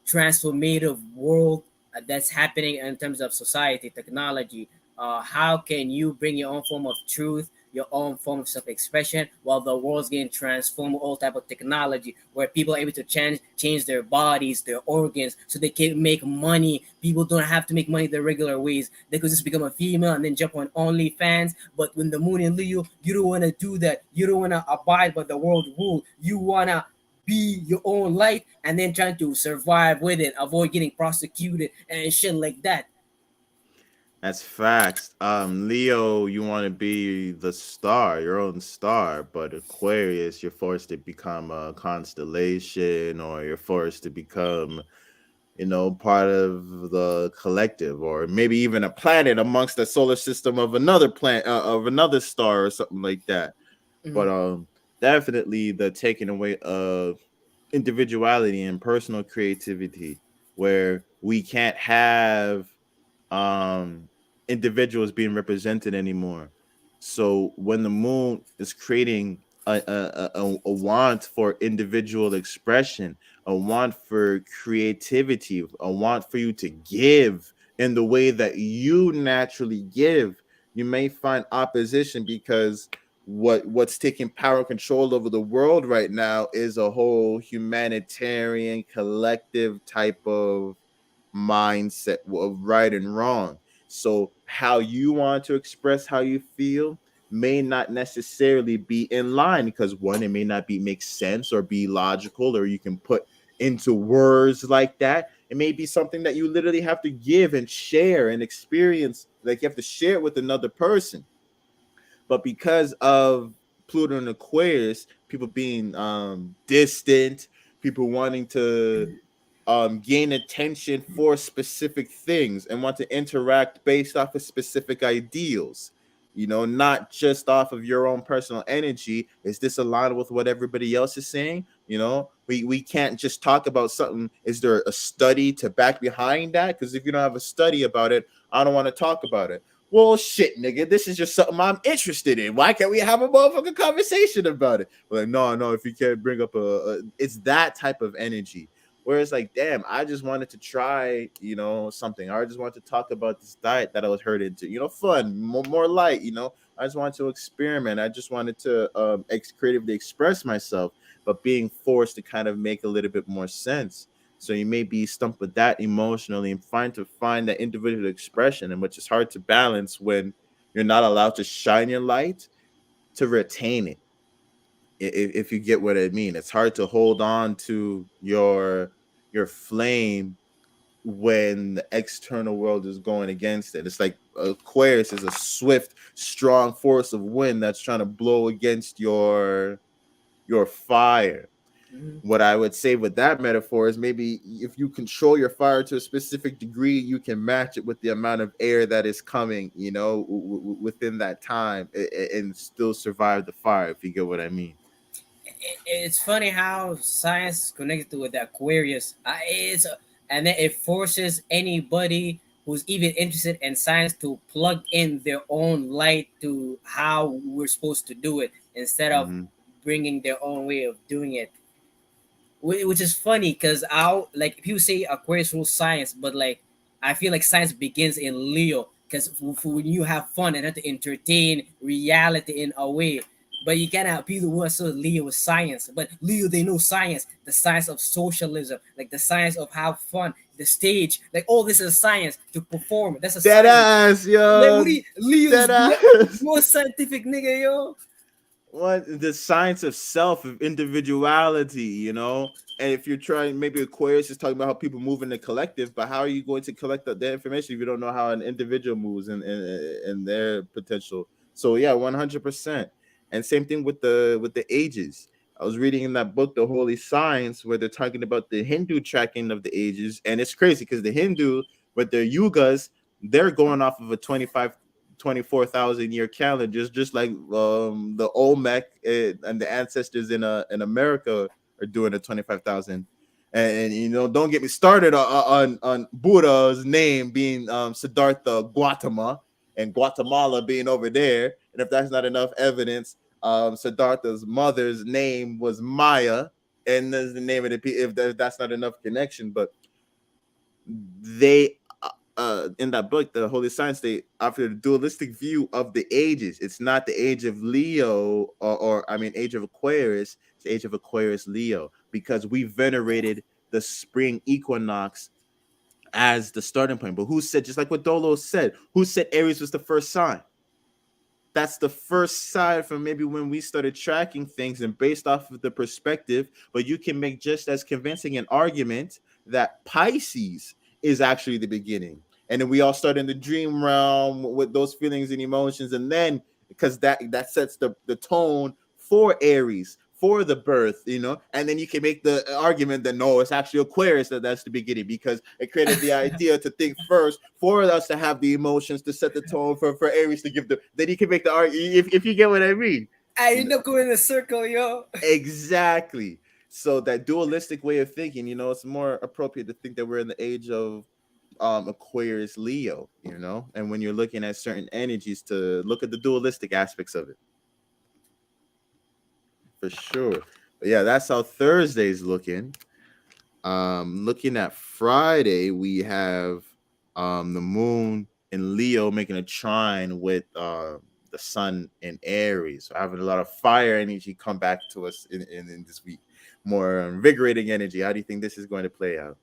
transformative world that's happening in terms of society, technology. How can you bring your own form of truth, your own form of self-expression, while the world's getting transformed with all type of technology, where people are able to change their bodies, their organs, so they can make money. People don't have to make money the regular ways. They could just become a female and then jump on OnlyFans. But when the moon in Leo, you don't want to do that. You don't want to abide by the world rule. You wanna be your own light and then trying to survive with it, avoid getting prosecuted and shit like that. That's facts. Leo, you want to be the star, your own star, but Aquarius, you're forced to become a constellation, or you're forced to become part of the collective, or maybe even a planet amongst the solar system of another planet, of another star or something like that. But Mhm. definitely the taking away of individuality and personal creativity, where we can't have um individuals being represented anymore. So when the moon is creating a want for individual expression, a want for creativity, a want for you to give in the way that you naturally give, you may find opposition, because what's taking power and control over the world right now is a whole humanitarian collective type of mindset of right and wrong. So how you want to express how you feel may not necessarily be in line, because one, it may not be make sense or be logical, or you can put into words like that. It may be something that you literally have to give and share and experience, like you have to share it with another person. But because of Pluto and Aquarius, people being distant, people wanting to gain attention for specific things and want to interact based off of specific ideals, not just off of your own personal energy. Is this aligned with what everybody else is saying? We can't just talk about something. Is there a study to back behind that? Because if you don't have a study about it, I don't want to talk about it. Well, shit, nigga, this is just something I'm interested in. Why can't we have a motherfucking conversation about it? Like, no, if you can't bring up it's that type of energy. Whereas, like, damn, I just wanted to try, something. I just wanted to talk about this diet that I was hurt into, fun, more light, I just wanted to experiment. I just wanted to creatively express myself, but being forced to kind of make a little bit more sense. So you may be stumped with that emotionally and find that individual expression, and which is hard to balance when you're not allowed to shine your light to retain it. If you get what I mean, it's hard to hold on to your flame when the external world is going against it. It's like Aquarius is a swift, strong force of wind that's trying to blow against your fire. Mhm. What I would say with that metaphor is, maybe if you control your fire to a specific degree, you can match it with the amount of air that is coming, within that time, and still survive the fire, if you get what I mean. It's funny how science is connected with the Aquarius. And then it forces anybody who's even interested in science to plug in their own light to how we're supposed to do it instead of Mm-hmm. bringing their own way of doing it. Which is funny because I like people say Aquarius rules science, but like I feel like science begins in Leo because when you have fun and have to entertain reality in a way. But you cannot people who are so Leo with science, but Leo they know science, the science of socialism, like the science of have fun, the stage, like all this is science to perform. That's a Dead science. ass, Like what yo. do you, Leo's Dead ass. most scientific nigga, yo. What the science of self, of individuality, and if you're trying, maybe Aquarius is talking about how people move in the collective, but how are you going to collect that information if you don't know how an individual moves and their potential? So yeah, 100%. And same thing with the ages. I was reading in that book, The Holy Science, where they're talking about the Hindu tracking of the ages, and it's crazy because the Hindu with their yugas, they're going off of a 24,000 year calendar, just like the Olmec, and the ancestors in America are doing a 25,000. And don't get me started on Buddha's name being Siddhartha Gautama, and Guatemala being over there. And if that's not enough evidence, Siddhartha's mother's name was Maya, and there's the name of the if that's not enough connection. But they in that book, The Holy Science, they offer a dualistic view of the ages. It's not the age of Leo, or I mean age of Aquarius. It's the age of Aquarius Leo, because we venerated the spring equinox as the starting point. But who said, just like what Dolo said, who said Aries was the first sign? That's the first side from maybe when we started tracking things and based off of the perspective. But you can make just as convincing an argument that Pisces is actually the beginning. And then we all start in the dream realm with those feelings and emotions. And then because that sets the tone for Aries, for the birth, and then you can make the argument that no, it's actually Aquarius that's the beginning because it created the idea to think first for us to have the emotions to set the tone for Aries to give the. Then you can make the argument if you get what I mean. I You end know up going in a circle, yo. exactly. So that dualistic way of thinking, it's more appropriate to think that we're in the age of Aquarius Leo, and when you're looking at certain energies to look at the dualistic aspects of it for sure. But yeah, that's how Thursday's looking. Looking at Friday, we have the moon in Leo making a trine with the sun in Aries. So having a lot of fire energy come back to us in this week. More invigorating energy. How do you think this is going to play out?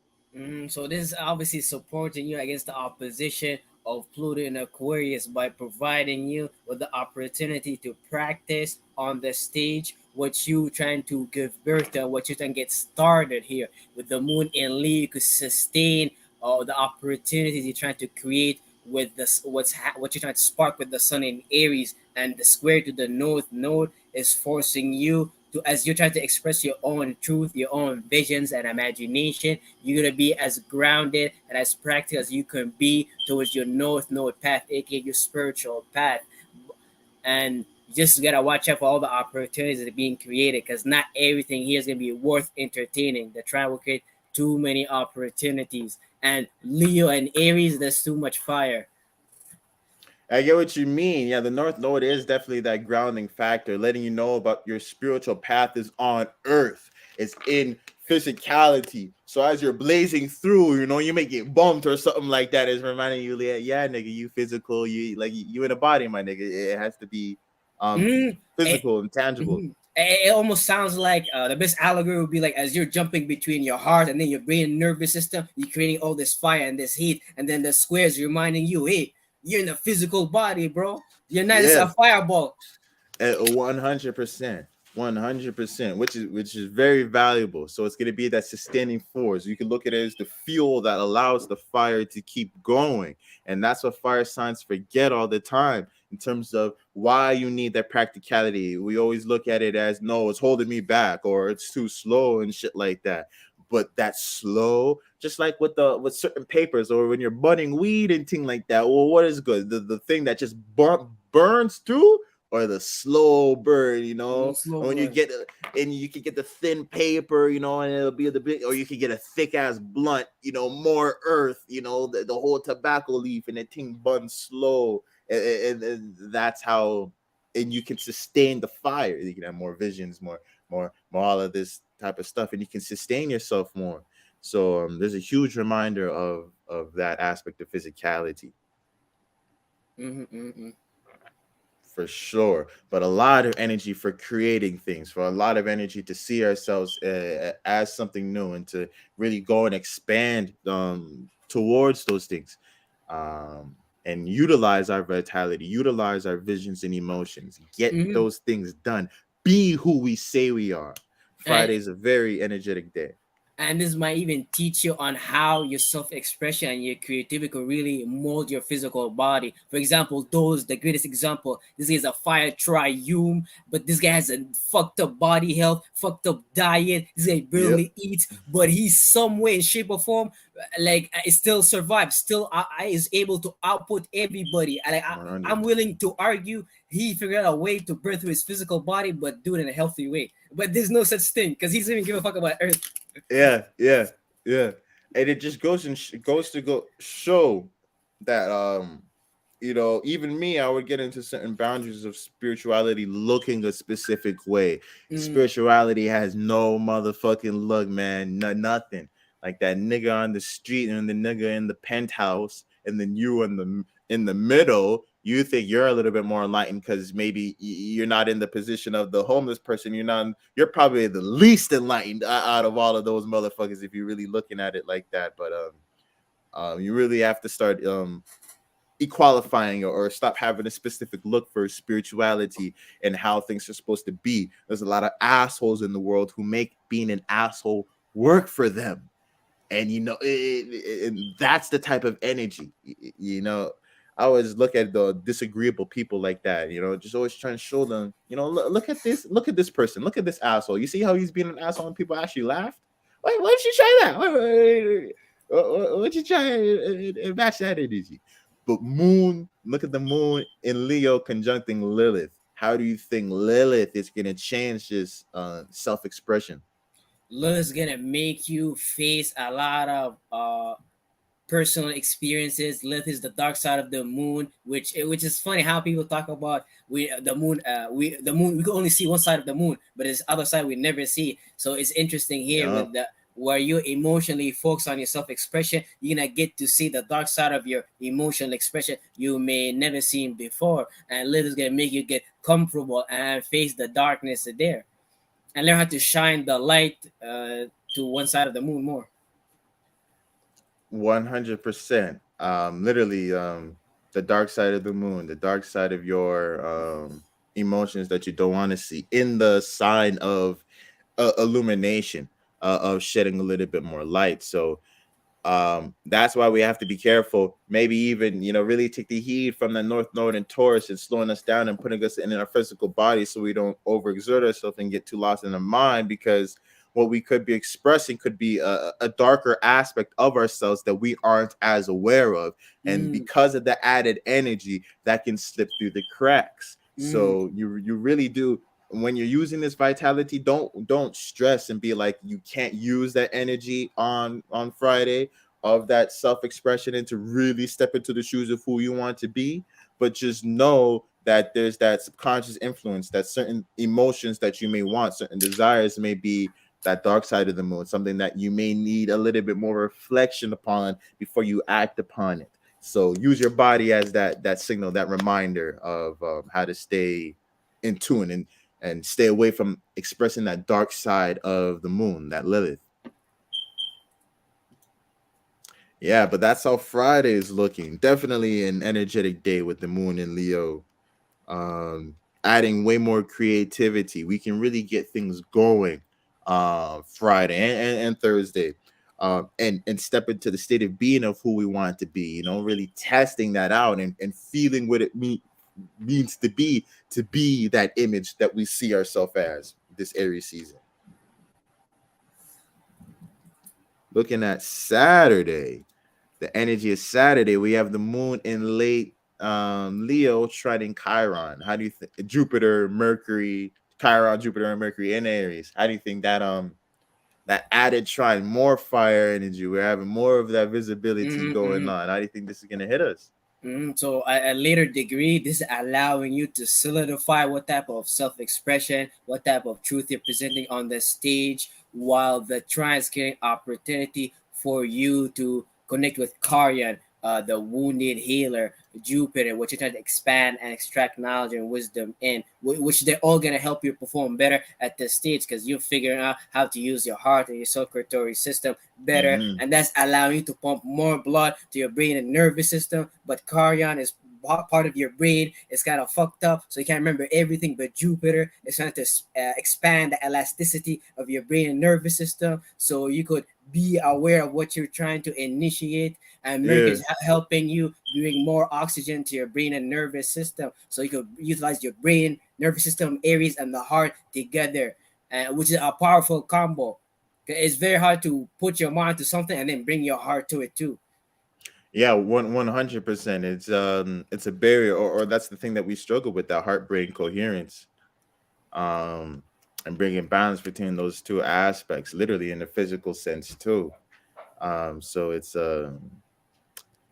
So this is obviously supporting you against the opposition of Pluto in Aquarius by providing you with the opportunity to practice on the stage what you trying to give birth to, what you trying to get started here. With the moon in Leo, you could sustain the opportunities you're trying to create with this what you're trying to spark with the sun in Aries, and the square to the north node is forcing you to, as you're trying to express your own truth, your own visions and imagination, you're gonna be as grounded and as practical as you can be towards your north node path, aka your spiritual path. And you just gotta watch out for all the opportunities that are being created, because not everything here is gonna be worth entertaining. The trial will create too many opportunities. And Leo and Aries, there's too much fire. I get what you mean. Yeah, the North Node is definitely that grounding factor, letting you know about your spiritual path is on Earth. It's in physicality. So as you're blazing through, you may get bumped or something like that. It's reminding you, yeah, nigga, you physical, you in a body, my nigga. It has to be Mm, it, physical and tangible. it almost sounds like the best allegory would be like as you're jumping between your heart and then your brain and nervous system, you're creating all this fire and this heat, and then the squares reminding you, hey, you're in a physical body, bro. You're not just a Yeah, fireball. 100%, 100%, which is very valuable. So it's going to be that sustaining force. You can look at it as the fuel that allows the fire to keep going, and that's what fire signs forget all the time in terms of why you need that practicality. We always look at it as no, it's holding me back or it's too slow and shit like that. But that's slow, just like with certain papers or when you're budding weed and thing like that. Well, what is good? The thing that just burns through, or the slow burn, Slow and when you burn. get and you can get the thin paper, and it'll be the big, or you can get a thick ass blunt, more earth, the whole tobacco leaf, and the thing burns slow, and that's how, and you can sustain the fire. You can have more visions, more all of this type of stuff, and you can sustain yourself more. So there's a huge reminder of that aspect of physicality. Mm-hmm. For sure, but a lot of energy for creating things, for a lot of energy to see ourselves as something new and to really go and expand towards those things, um, and utilize our vitality, utilize our visions and emotions, get Mm-hmm. those things done, be who we say we are. And Friday is a very energetic day. and this might even teach you on how your self-expression and your creativity can really mold your physical body. For example, those the greatest example, this is a fire triume, but this guy has a fucked up body health, fucked up diet, this guy Yep. barely eats, but he's some way in shape or form like it still survives, still I is able to output everybody. I'm 100. willing to argue he figured out a way to burn through his physical body but do it in a healthy way, but there's no such thing because he doesn't even give a fuck about earth. Yeah, yeah, yeah. And it just goes and goes to go show that even me, I would get into certain boundaries of spirituality looking a specific way. Mm. Spirituality has no motherfucking look, man. No, nothing. Like that nigga on the street and the nigga in the penthouse, and then you in the middle. You think you're a little bit more enlightened because maybe you're not in the position of the homeless person. You're probably the least enlightened out of all of those motherfuckers if you're really looking at it like that. But you really have to start equalifying or stop having a specific look for spirituality and how things are supposed to be. There's a lot of assholes in the world who make being an asshole work for them, and and that's the type of energy, I always look at the disagreeable people like that, just always trying to show them, look at this person, look at this asshole. You see how he's being an asshole and people actually laughed? Wait, why did you try that? Why did you try and match that energy? But moon, look at the moon in Leo conjuncting Lilith. How do you think Lilith is going to change this self-expression? Lilith's gonna make you face a lot of personal experiences. Lilith is the dark side of the moon, which is funny how people talk about the moon. We can only see one side of the moon, but this other side we never see. So it's interesting here Yeah. with the where you emotionally focus on your self-expression, you're gonna get to see the dark side of your emotional expression you may never seen before, and Lilith is gonna make you get comfortable and face the darkness there, and learn how to shine the light to one side of the moon more. 100%. Literally, the dark side of the moon, the dark side of your emotions that you don't want to see in the sign of illumination, of shedding a little bit more light. So that's why we have to be careful. Maybe even really take the heat from the North Node and Taurus and slowing us down and putting us in our physical body, so we don't overexert ourselves and get too lost in the mind, because what we could be expressing could be a darker aspect of ourselves that we aren't as aware of, and Mm, because of the added energy, that can slip through the cracks. mm, So you really do, when you're using this vitality, don't stress and be like you can't use that energy on Friday of that self-expression and to really step into the shoes of who you want to be. But just know that there's that subconscious influence, that certain emotions that you may want, certain desires may be that dark side of the moon, something that you may need a little bit more reflection upon before you act upon it. So use your body as that signal, that reminder of how to stay in tune and stay away from expressing that dark side of the moon, that Lilith. Yeah, but that's how Friday is looking. Definitely an energetic day with the moon in Leo. Um, Adding way more creativity. We can really get things going Friday and Thursday. And step into the state of being of who we want to be, really testing that out and feeling what it means to be that image that we see ourselves as this Aries season. Looking at Saturday, the energy of Saturday, we have the moon in late Leo trining Chiron. How do you think Jupiter, Mercury, Chiron, Jupiter, and Mercury in Aries? How do you think that added trine, more fire energy? We're having more of that visibility mm, going mm. on. How do you think this is gonna hit us? So at a later degree, this is allowing you to solidify what type of self-expression, what type of truth you're presenting on the stage, while the trans getting opportunity for you to connect with Karyan, the wounded healer, Jupiter, which you're trying to expand and extract knowledge and wisdom in, which they're all gonna help you perform better at this stage because you're figuring out how to use your heart and your circulatory system better, Mm-hmm. and that's allowing you to pump more blood to your brain and nervous system. But Carrion is part of your brain. It's kind of fucked up, so you can't remember everything. But Jupiter is trying to expand the elasticity of your brain and nervous system, so you could be aware of what you're trying to initiate. And Mercury Yeah. is helping you bring more oxygen to your brain and nervous system, so you could utilize your brain, nervous system, Aries, and the heart together, which is a powerful combo. It's very hard to put your mind to something and then bring your heart to it too. Yeah, 100%. It's a barrier, or that's the thing that we struggle with, that heart brain coherence. Um and bringing balance between those two aspects, literally in the physical sense too. So it's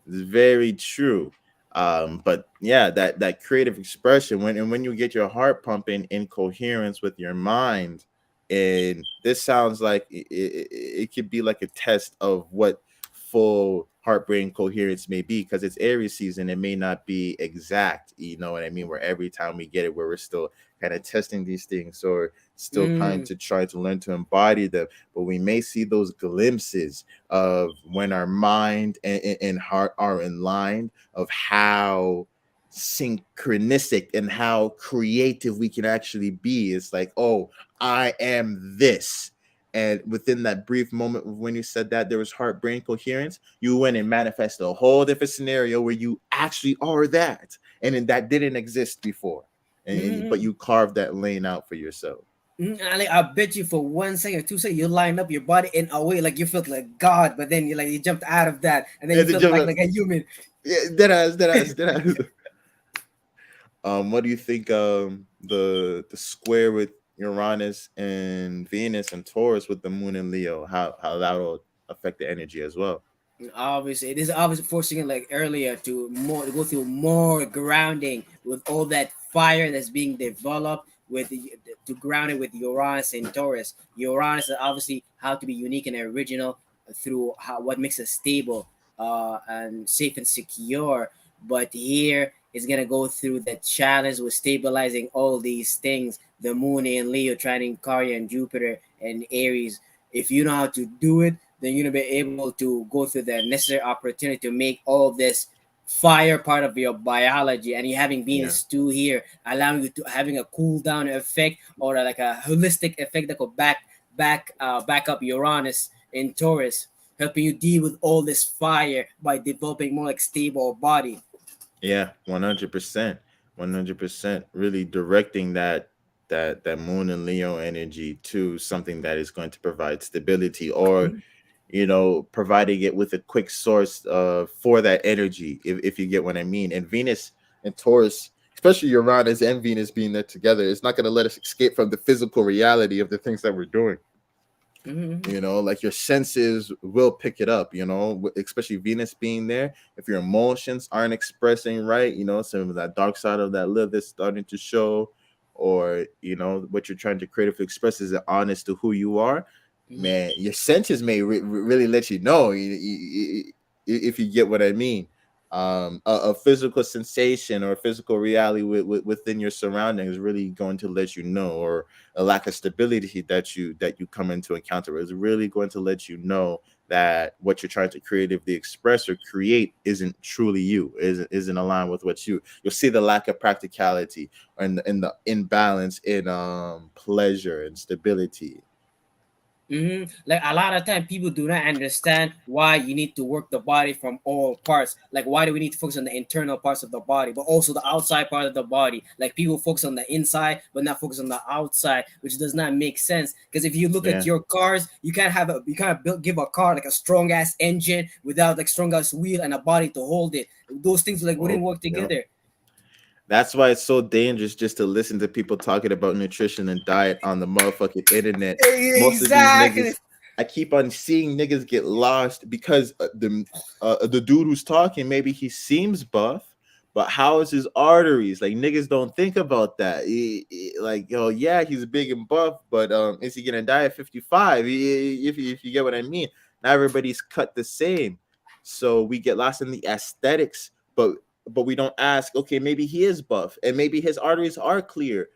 very true. But yeah, that creative expression, when you get your heart pumping in coherence with your mind, and this sounds like it could be like a test of what full heart brain coherence may be, because it's Aries season. It may not be exact, you know what I mean? Where every time we get it, where we're still kind of testing these things, or still kind Mm, to try to learn to embody them. But we may see those glimpses of when our mind and heart are in line, of how synchronistic and how creative we can actually be. It's like, oh, I am this. And within that brief moment of when you said that there was heart brain coherence, you went and manifested a whole different scenario where you actually are that, and then that didn't exist before, but Mm-hmm. you carved that lane out for yourself. I bet you for 1 second or 2 seconds you line up your body in a way like you felt like God, but then you jumped out of that and then you And the felt back gentleman, like a human. yeah, that has. What do you think? The square with Uranus and Venus and Taurus with the Moon and Leo, how that will affect the energy as well. Obviously, it is obviously forcing it like earlier to go through more grounding with all that fire that's being developed to ground it with Uranus and Taurus. Uranus is obviously how to be unique and original through what makes us stable and safe and secure. But here it's gonna go through the challenge with stabilizing all these things. The Moon in Leo, trining Carrier and Jupiter and Aries. If you know how to do it, then you're gonna be able to go through the necessary opportunity to make all this fire part of your biology. And you having Yeah, Venus too here, allowing you to having a cool down effect or like a holistic effect that could back up Uranus in Taurus, helping you deal with all this fire by developing more like stable body. yeah, 100%, 100%. Really directing that Moon and Leo energy to something that is going to provide stability, or providing it with a quick source for that energy, if you get what I mean. And Venus and Taurus, especially Uranus and Venus being there together, it's not going to let us escape from the physical reality of the things that we're doing. Mm-hmm. Like your senses will pick it up, especially Venus being there. If your emotions aren't expressing right, some of that dark side of that live is starting to show, or what you're trying to creatively express isn't honest to who you are, Mm-hmm. man, your senses may really let you know, if you get what I mean. A physical sensation or a physical reality within your surroundings is really going to let you know, or a lack of stability that you come into encounter with is really going to let you know that what you're trying to creatively express or create isn't truly you, isn't aligned with what you'll see the lack of practicality, and the imbalance in pleasure and stability. Like a lot of time, people do not understand why you need to work the body from all parts. Like, why do we need to focus on the internal parts of the body, but also the outside part of the body? Like, people focus on the inside, but not focus on the outside, which does not make sense. Because if you look at Yeah, your cars, you can't give a car like a strong ass engine without like strong ass wheel and a body to hold it. Those things like wouldn't well, work together. that's why it's so dangerous just to listen to people talking about nutrition and diet on the motherfucking internet. Most of these Exactly. niggas, I keep on seeing niggas get lost because the dude who's talking, maybe he seems buff, but how is his arteries? Like, niggas don't think about that. Like, yo, yeah, he's big and buff, but is he gonna die at 55? If you get what I mean. Not everybody's cut the same, so we get lost in the aesthetics, but we don't ask, okay, maybe he is buff and maybe his arteries are clear,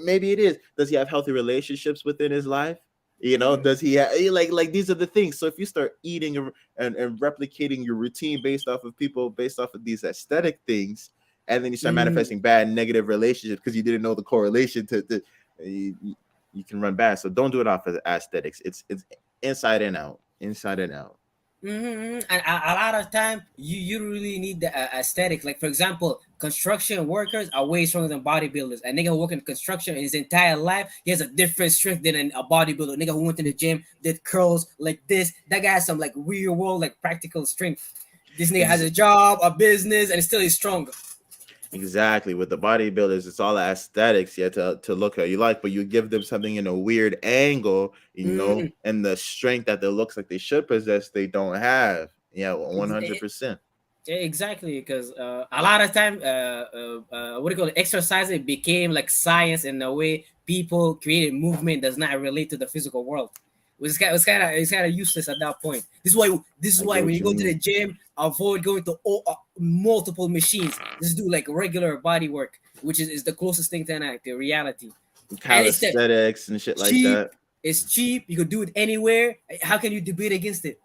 maybe it is. Does he have healthy relationships within his life? Does he have, like these are the things. So if you start eating and replicating your routine based off of people, based off of these aesthetic things, and then you start Mhm. manifesting bad negative relationships because you didn't know the correlation to you can run bad. So don't do it off of aesthetics. It's inside and out, inside and out. And a lot of time, you really need the aesthetic. Like for example, construction workers are way stronger than bodybuilders. A nigga who work in construction in his entire life, he has a different strength than a bodybuilder. Nigga who went to the gym, did curls like this. That guy has some like real world, like practical strength. This nigga has Ex- a job, a business, and still is stronger. Exactly. With the bodybuilders, it's all aesthetics, yeah, to look at you like, but you give them something in a weird angle, Mm, and the strength that they looks like they should possess, they don't have. Yeah, 100%. exactly, because a lot of time, what do you call it? Exercise it became like science in a way. People created movement does not relate to the physical world. It's kind of useless at that point. This is I why get when what you you go to the mean. gym, avoid going to multiple machines. Just do like regular body work, which is the closest thing to reality. And it's the Calisthenics and shit like cheap. that. It's cheap. You could do it anywhere. How can you debate against it?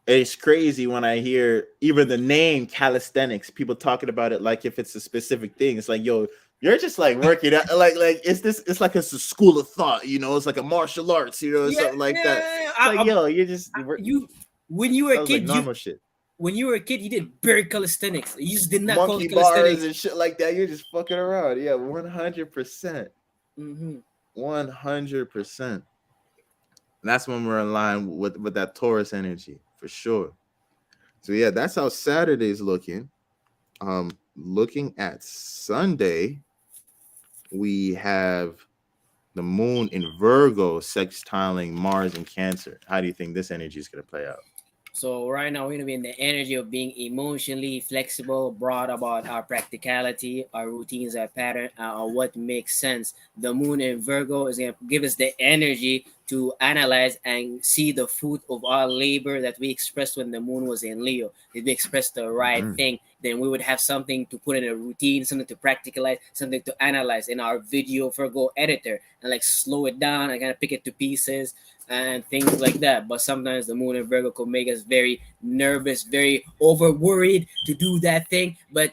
It's crazy when I hear even the name calisthenics, people talking about it like if it's a specific thing. It's like, yo, You're just like working out, like it's this. It's like it's a school of thought, you know. It's like a martial arts, you know, Yeah, something like that. yeah. It's like, yo, you're just You when you were a sounds like kid, you normal shit. when you were a kid, you did bare calisthenics. You just did not call Monkey it bars calisthenics. and shit like that. You're just fucking around. Yeah, 100%, Hmm. 100%. That's when we're in line with that Taurus energy for sure. So yeah, that's how Saturday's looking. Looking at Sunday, we have the moon in Virgo sextiling Mars in Cancer. How do you think this energy is going to play out? So right now we're gonna be in the energy of being emotionally flexible, broad about our practicality, our routines, our pattern, what makes sense. The moon in Virgo is gonna give us the energy to analyze and see the fruit of our labor that we expressed when the moon was in Leo. If we expressed the right Mm, thing, then we would have something to put in a routine, something to practicalize, something to analyze in our video Virgo editor and like slow it down and kind of pick it to pieces and things like that. But sometimes the moon and Virgo could make us very nervous, very over worried to do that thing. But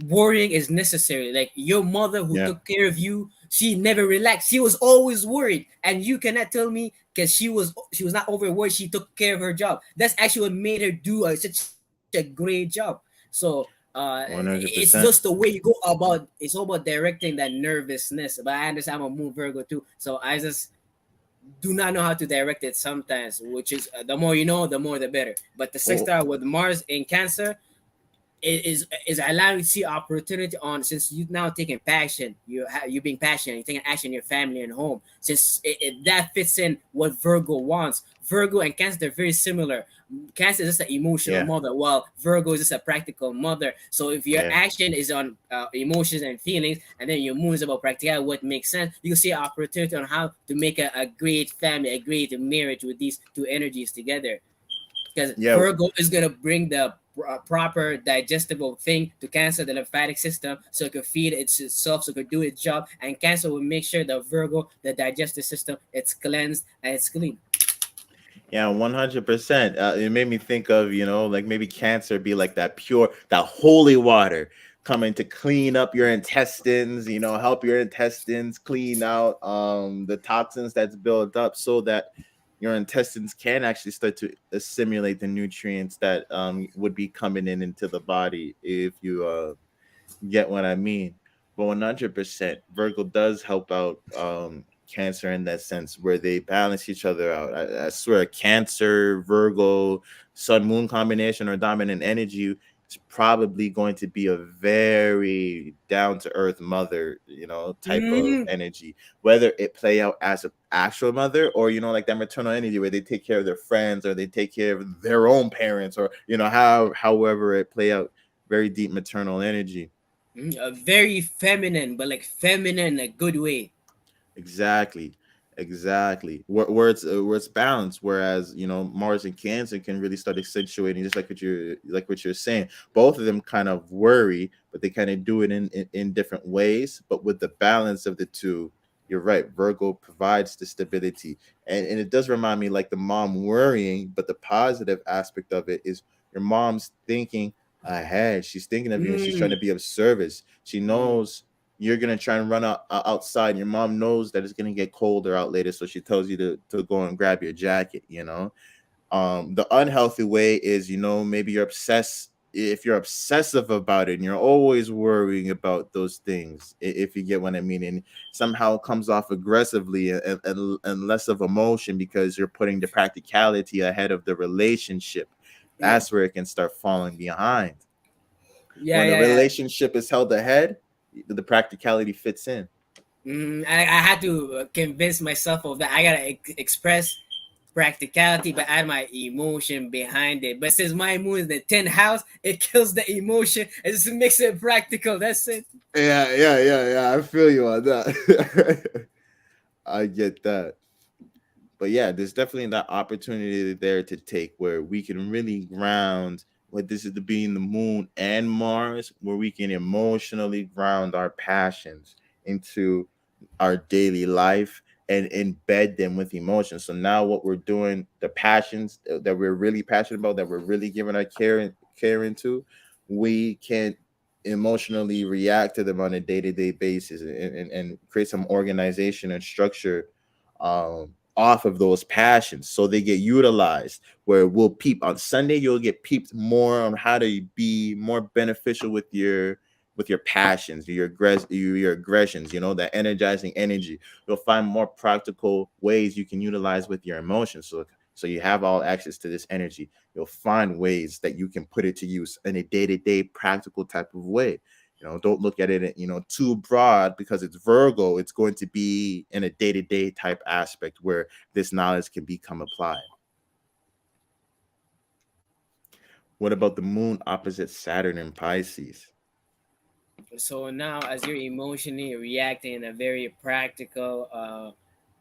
worrying is necessary. Like your mother who yeah, took care of you, she never relaxed. She was always worried, and you cannot tell me because she was not over worried. She took care of her job. That's actually what made her do such a great job. So it's just the 100%. way you go about. It's all about directing that nervousness. But I understand I'm a moon Virgo too, so I just do not know how to direct it sometimes, which is the more you know, the more the better. But the Oh, sextile with Mars in Cancer is allowing you to see opportunity on since you now taking passion, you being passionate, you're taking action in your family and home. Since that fits in what Virgo wants. Virgo and Cancer they're very similar. Cancer is just an emotional yeah, mother, while Virgo is just a practical mother. So if your yeah, action is on emotions and feelings, and then your moon is about practicality, what makes sense, you can see opportunity on how to make a great family, a great marriage with these two energies together because yeah, Virgo is gonna bring the proper digestible thing to Cancer, the lymphatic system, so it could feed itself, so it could do its job, and Cancer will make sure the Virgo, the digestive system, it's cleansed and it's clean. yeah. 100%. It made me think of, you know, like maybe Cancer be like that pure, that holy water coming to clean up your intestines, you know, help your intestines clean out the toxins that's built up so that your intestines can actually start to assimilate the nutrients that would be coming in into the body if you get what I mean? But 100%, Virgo does help out Cancer in that sense where they balance each other out. I swear, Cancer, Virgo, Sun Moon combination or dominant energy is probably going to be a very down to earth mother, you know, type of Mm-hmm. energy. Whether it play out as an actual mother or, you know, like that maternal energy where they take care of their friends or they take care of their own parents or, you know, however it play out. Very deep maternal energy. Very feminine, but like feminine in a good way. Exactly, exactly. Where it's balanced. Whereas you know Mars and Cancer can really start accentuating, just like what you're saying. Both of them kind of worry, but they kind of do it in different ways. But with the balance of the two, you're right. Virgo provides the stability, and it does remind me like the mom worrying, but the positive aspect of it is your mom's thinking ahead. She's thinking of you, and she's trying Mm. to be of service. She Mm. knows you're gonna try and run outside. Your mom knows that it's gonna get colder out later, so she tells you to go and grab your jacket. You know, the unhealthy way is, you know, maybe you're obsessed. If you're obsessive about it, and you're always worrying about those things, if you get what I mean, and somehow it comes off aggressively and less of emotion because you're putting the practicality ahead of the relationship. Yeah. That's where it can start falling behind. Yeah, When the yeah, yeah. relationship is held ahead, the practicality fits in. I had to convince myself of that. I gotta express practicality, but add my emotion behind it. But since my moon is the 10th house, it kills the emotion. It just makes it practical. That's it. Yeah. I feel you on that. I get that. But yeah, there's definitely that opportunity there to take where we can really ground what this is to being the moon and Mars, where we can emotionally ground our passions into our daily life and embed them with emotion. So now what we're doing, the passions that we're really passionate about, that we're really giving our care into, we can emotionally react to them on a day-to-day basis, and create some organization and structure off of those passions so they get utilized, where we'll peep on Sunday, you'll get peeped more on how to be more beneficial with your passions, your aggressions, that energizing energy. You'll find more practical ways you can utilize with your emotions. So you have all access to this energy. You'll find ways that you can put it to use in a day-to-day practical type of way. Don't look at it, too broad, because it's Virgo. It's going to be in a day-to-day type aspect where this knowledge can become applied. What about the moon opposite Saturn in Pisces? So now, as you're emotionally reacting in a very practical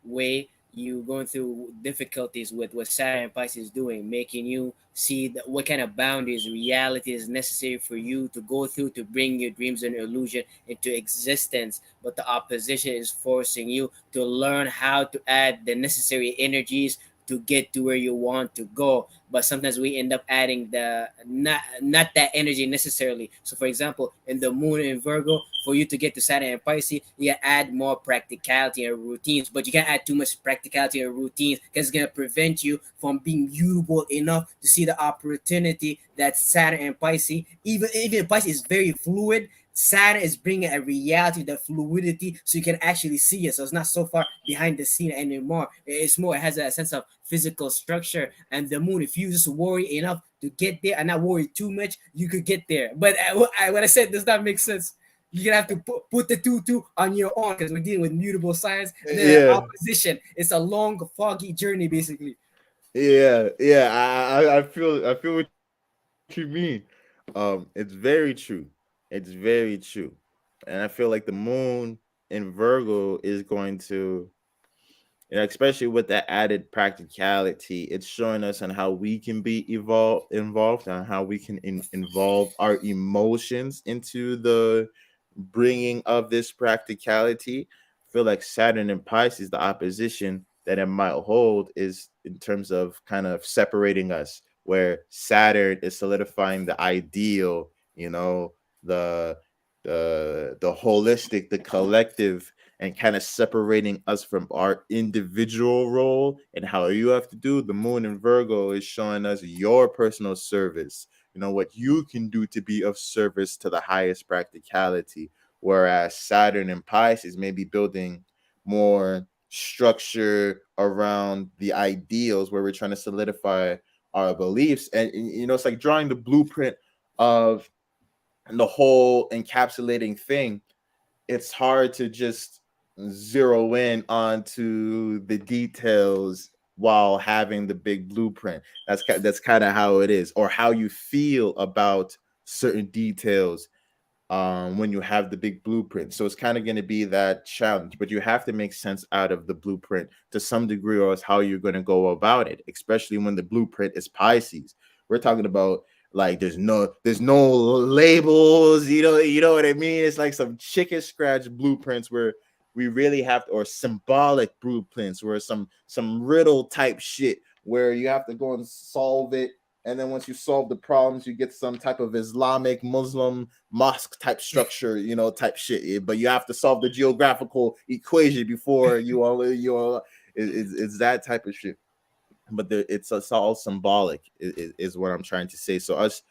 way, you going through difficulties with what Saturn and Pisces is doing, making you see what kind of boundaries, reality is necessary for you to go through to bring your dreams and illusion into existence. But the opposition is forcing you to learn how to add the necessary energies to get to where you want to go. But sometimes we end up adding the not that energy necessarily. So for example, in the moon in Virgo, for you to get to Saturn and Pisces, you add more practicality and routines, but you can't add too much practicality and routines because it's gonna prevent you from being mutable enough to see the opportunity that Saturn and Pisces, even Pisces is very fluid. Saturn is bringing a reality, the fluidity, so you can actually see it. So it's not so far behind the scene anymore. It's more, it has a sense of physical structure. And the moon, if you just worry enough to get there and not worry too much, you could get there. But what I said does not make sense. You're gonna have to put the two on your own because we're dealing with mutable signs and then Yeah, opposition. It's a long, foggy journey, basically. yeah. I feel what you mean. It's very true. It's very true. And I feel like the moon in Virgo is going to, especially with that added practicality, it's showing us on how we can be involved, on how we can involve our emotions into the bringing of this practicality. I feel like Saturn and Pisces, the opposition that it might hold is in terms of kind of separating us, where Saturn is solidifying the ideal, the the holistic, the collective, and kind of separating us from our individual role and how you have to do. The moon in Virgo is showing us your personal service, what you can do to be of service to the highest practicality. Whereas Saturn and Pisces may be building more structure around the ideals, where we're trying to solidify our beliefs. And, it's like drawing the blueprint of the whole encapsulating thing. It's hard to just zero in onto the details while having the big blueprint. That's kind of how it is, or how you feel about certain details when you have the big blueprint. So it's kind of going to be that challenge, but you have to make sense out of the blueprint to some degree, or else how you're going to go about it, especially when the blueprint is Pisces. We're talking about, like, there's no labels, you know what I mean? It's like some chicken scratch blueprints where we really have to, or symbolic blueprints, where some riddle type shit where you have to go and solve it, and then once you solve the problems, you get some type of Islamic Muslim mosque type structure, type shit. But you have to solve the geographical equation before it's that type of shit. But it's all symbolic, is what I'm trying to say. So us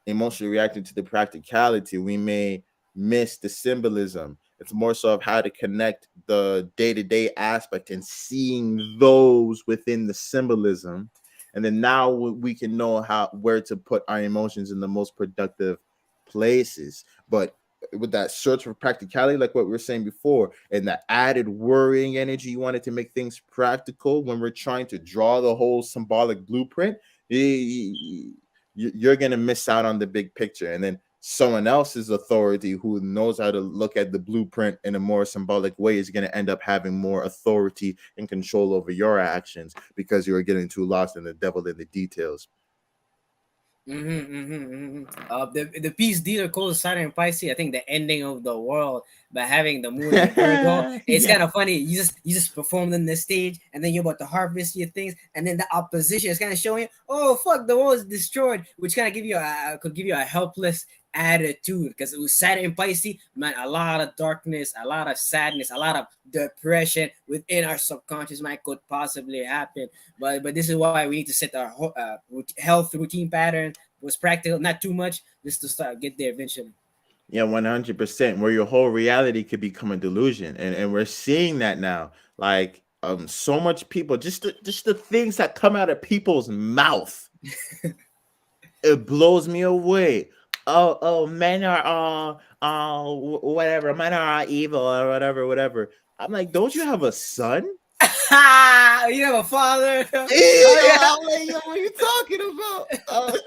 emotionally reacting to the practicality, we may miss the symbolism. It's more so of how to connect the day-to-day aspect and seeing those within the symbolism. And then now we can know where to put our emotions in the most productive places. But with that search for practicality, like what we were saying before, and the added worrying energy, you wanted to make things practical when we're trying to draw the whole symbolic blueprint, you're going to miss out on the big picture. And then someone else's authority who knows how to look at the blueprint in a more symbolic way is going to end up having more authority and control over your actions, because you're getting too lost in the devil in the details. The peace dealer calls Saturn and Pisces, I think, the ending of the world. But having the moon in Virgo, it's Yeah. kind of funny. You just performed on the stage, and then you're about to harvest your things, and then the opposition is kind of showing you, oh fuck, the world is destroyed, which kind of could give you a helpless attitude, because it was Saturn in Pisces, man, a lot of darkness, a lot of sadness, a lot of depression within our subconscious mind could possibly happen. But this is why we need to set our health routine pattern was practical, not too much, just to start get there eventually. Yeah, 100%. Where your whole reality could become a delusion. And we're seeing that now. Like so much people, just the things that come out of people's mouth. It blows me away. Oh, men are whatever. Men are evil or whatever, whatever. I'm like, don't you have a son? You have a father. Oh yeah. I'm like, yo, what are you talking about?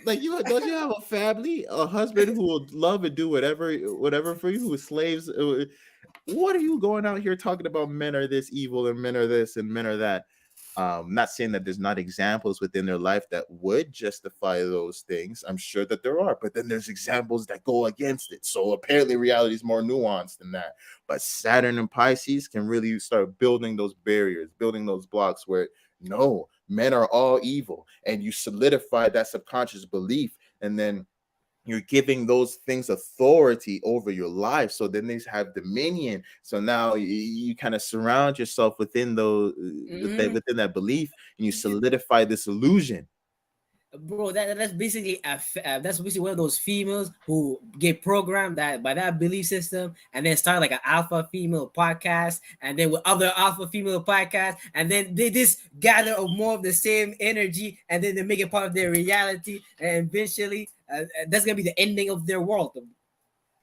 Like you don't you have a family, a husband who will love and do whatever for you, who is slaves? What are you going out here talking about? Men are this evil and men are this and men are that. Not saying that there's not examples within their life that would justify those things. I'm sure that there are, but then there's examples that go against it. So apparently reality is more nuanced than that. But Saturn and Pisces can really start building those barriers, building those blocks where no, men are all evil. And you solidify that subconscious belief. And then you're giving those things authority over your life, so then they have dominion. So now you kind of surround yourself within those Mhm. within that belief, and you solidify this illusion. Bro, that's basically one of those females who get programmed that by that belief system, and then start like an alpha female podcast, and then with other alpha female podcasts, and then they just gather of more of the same energy, and then they make it part of their reality, and eventually that's gonna be the ending of their world.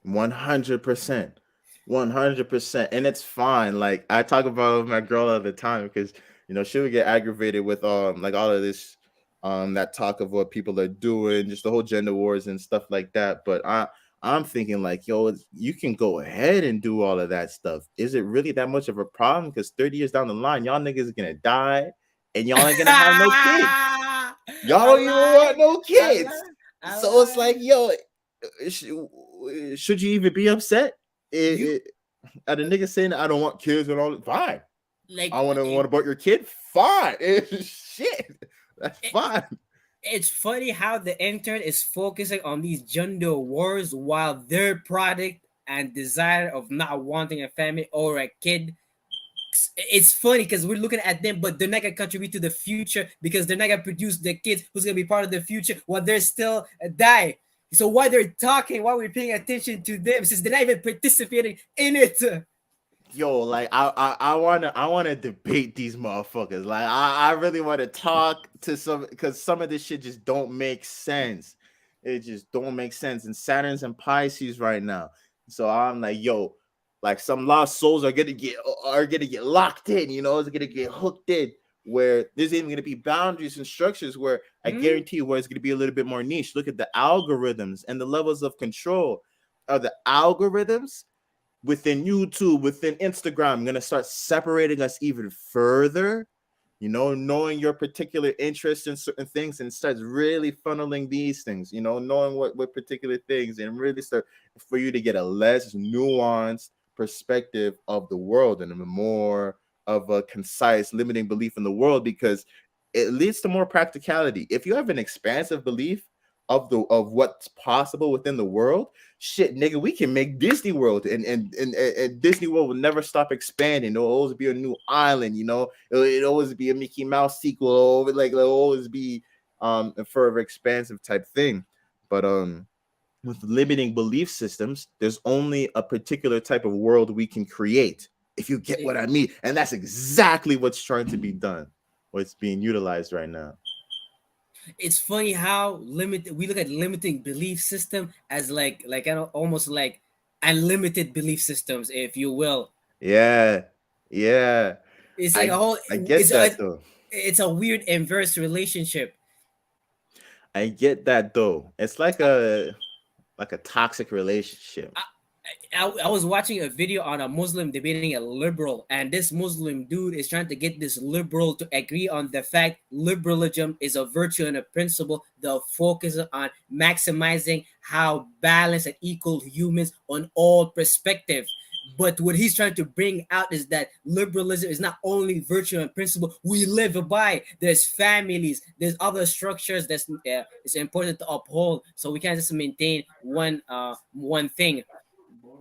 100%. 100%. And it's fine. Like I talk about with my girl all the time because she would get aggravated with like all of this that talk of what people are doing, just the whole gender wars and stuff like that. But I'm thinking like, yo, you can go ahead and do all of that stuff. Is it really that much of a problem? Because 30 years down the line, y'all niggas are gonna die and y'all ain't gonna have no kids. Y'all I don't even want lied. no I kids. lied. I So it's like, lied. yo, should you even be upset? You At a nigga saying I don't want kids and all that, fine. like I want to abort your kid, fine. Shit, that's it, fine. it's funny how the internet is focusing on these gender wars while their product and desire of not wanting a family or a kid. It's funny because we're looking at them, but they're not gonna contribute to the future because they're not gonna produce the kids who's gonna be part of the future while they're still die. So why they're talking, why we're paying attention to them, since they're not even participating in it. Yo, like I wanna debate these motherfuckers. Like I really want to talk to some because some of this shit just don't make sense. It just don't make sense. And Saturn's and Pisces right now. So I'm like, yo, like some lost souls are gonna get locked in, it's gonna get hooked in where there's even gonna be boundaries and structures where I Hmm? guarantee you where it's gonna be a little bit more niche. Look at the algorithms and the levels of control of the algorithms within YouTube, within Instagram, going to start separating us even further. Knowing your particular interests in certain things and starts really funneling these things, knowing what particular things and really start for you to get a less nuanced perspective of the world and a more of a concise, limiting belief in the world because it leads to more practicality. If you have an expansive belief of what's possible within the world, shit, nigga, we can make Disney World, and Disney World will never stop expanding. There'll always be a new island, it'll always be a Mickey Mouse sequel, like it'll always be a further expansive type thing. But with limiting belief systems, there's only a particular type of world we can create. If you get what I mean, and that's exactly what's trying to be done, what's being utilized right now. It's funny how limited we look at limiting belief system as like almost like unlimited belief systems, if you will. Yeah, yeah. It's like a I whole. I get that though. It's a weird inverse relationship. I get that though. It's like a toxic relationship. I was watching a video on a Muslim debating a liberal, and this Muslim dude is trying to get this liberal to agree on the fact liberalism is a virtue and a principle that focuses on maximizing how balanced and equal humans on all perspectives. But what he's trying to bring out is that liberalism is not only virtue and principle we live by. There's families, there's other structures that's it's important to uphold. So we can't just maintain one thing.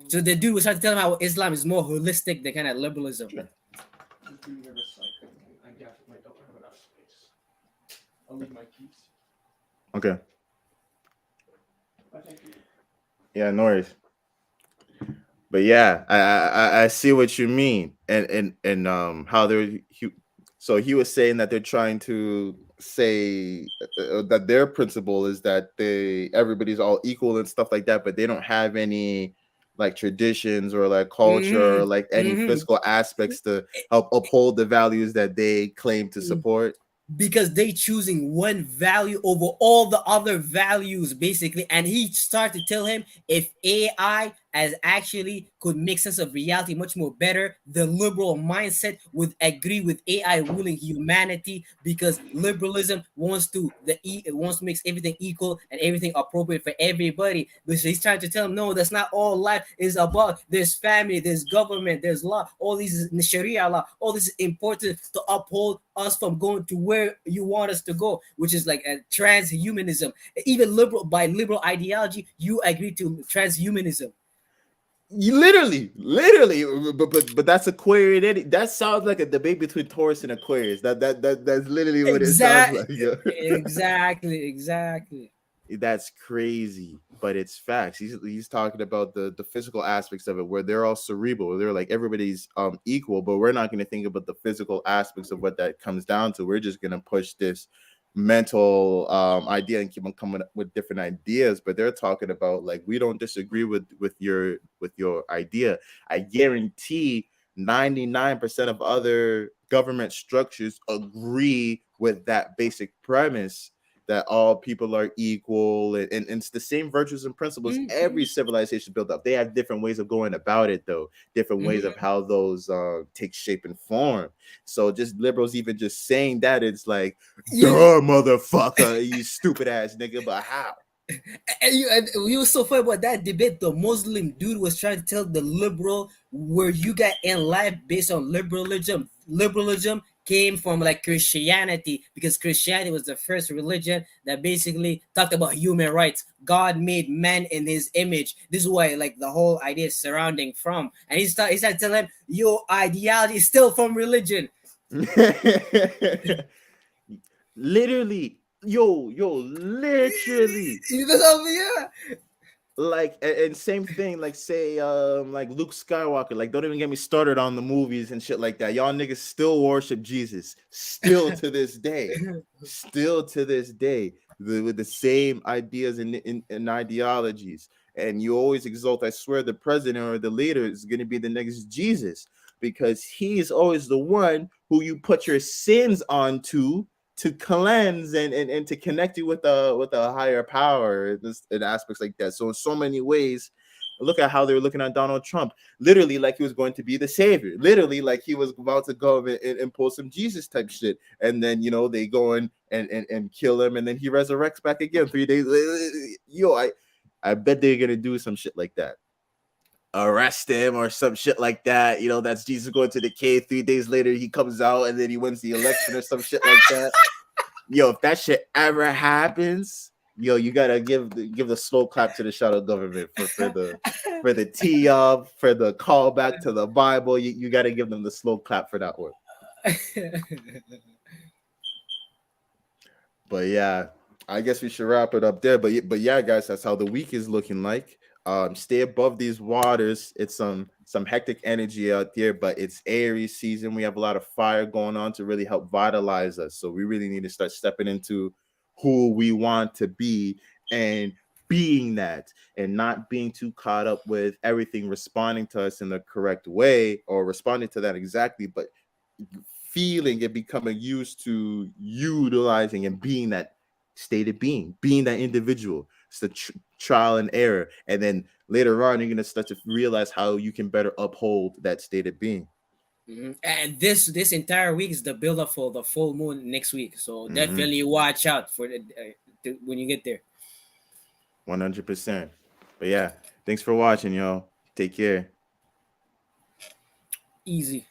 So the dude was trying to tell him how Islam is more holistic than kind of liberalism. Sure. Okay. Yeah, no worries. But yeah, I see what you mean, and how so he was saying that they're trying to say that their principle is that everybody's all equal and stuff like that, but they don't have any like traditions or like culture or Mm-hmm. like any Mm-hmm. physical aspects to help uphold the values that they claim to support. Because they choosing one value over all the other values basically, and he started to tell him if AI as actually could make sense of reality much more better, the liberal mindset would agree with AI ruling humanity, because liberalism wants to it wants to make everything equal and everything appropriate for everybody. But so he's trying to tell him no, that's not all life is about. There's family, there's government, there's law, all these is the Sharia law, all this is important to uphold us from going to where you want us to go, which is like a transhumanism. Even by liberal ideology, you agree to transhumanism. You literally, but that's Aquarian. That sounds like a debate between Taurus and Aquarius. That's literally what it sounds Exactly, like. Yo. exactly. That's crazy, but it's facts. He's talking about the physical aspects of it, where they're all cerebral. They're like everybody's equal, but we're not going to think about the physical aspects of what that comes down to. We're just going to push this mental idea and keep on coming up with different ideas. But they're talking about like we don't disagree with your idea. I guarantee 99% of other government structures agree with that basic premise that all people are equal, and it's the same virtues and principles Mm-hmm. every civilization built up. They have different ways of going about it, though, different ways of Mm-hmm. how those take shape and form. So just liberals even just saying that, it's like, You, duh, motherfucker, you stupid ass nigga, but how? and he was so funny about that debate. The Muslim dude was trying to tell the liberal where you got in life based on liberalism. Liberalism came from like Christianity, because Christianity was the first religion that basically talked about human rights. God made man in his image. This is why like the whole idea is surrounding from. And he started telling him your ideology is still from religion. Literally, literally. You know what I mean? Yeah. Like and same thing, like say like Luke Skywalker, like don't even get me started on the movies and shit like that. Y'all niggas still worship Jesus, still to this day, with the same ideas and ideologies. And you always exalt, I swear, the president or the leader is going to be the next Jesus, because he's always the one who you put your sins onto to cleanse and to connect you with a higher power, in aspects like that. So in so many ways, look at how they were looking at Donald Trump, literally like he was going to be the savior, literally like he was about to go and pull some Jesus type shit, and then they go in and kill him, and then he resurrects back again 3 days later. I bet they're gonna do some shit like that, arrest him or some shit like that. That's Jesus going to the cave. 3 days later, he comes out and then he wins the election or some shit like that. If that shit ever happens, you gotta give the slow clap to the shadow government for the tee up, for the callback to the Bible. You gotta give them the slow clap for that one. But yeah, I guess we should wrap it up there. But yeah, guys, that's how the week is looking like. Stay above these waters. It's some hectic energy out there, but it's Aries season. We have a lot of fire going on to really help vitalize us. So we really need to start stepping into who we want to be and being that, and not being too caught up with everything responding to us in the correct way or responding to that exactly, but feeling and becoming used to utilizing and being that state of being that individual. It's the trial and error, and then later on you're going to start to realize how you can better uphold that state of being. Mhm. And this entire week is the build up for the full moon next week. So Mm-hmm. definitely watch out for when you get there. 100%. But yeah, thanks for watching, y'all. Take care. Easy.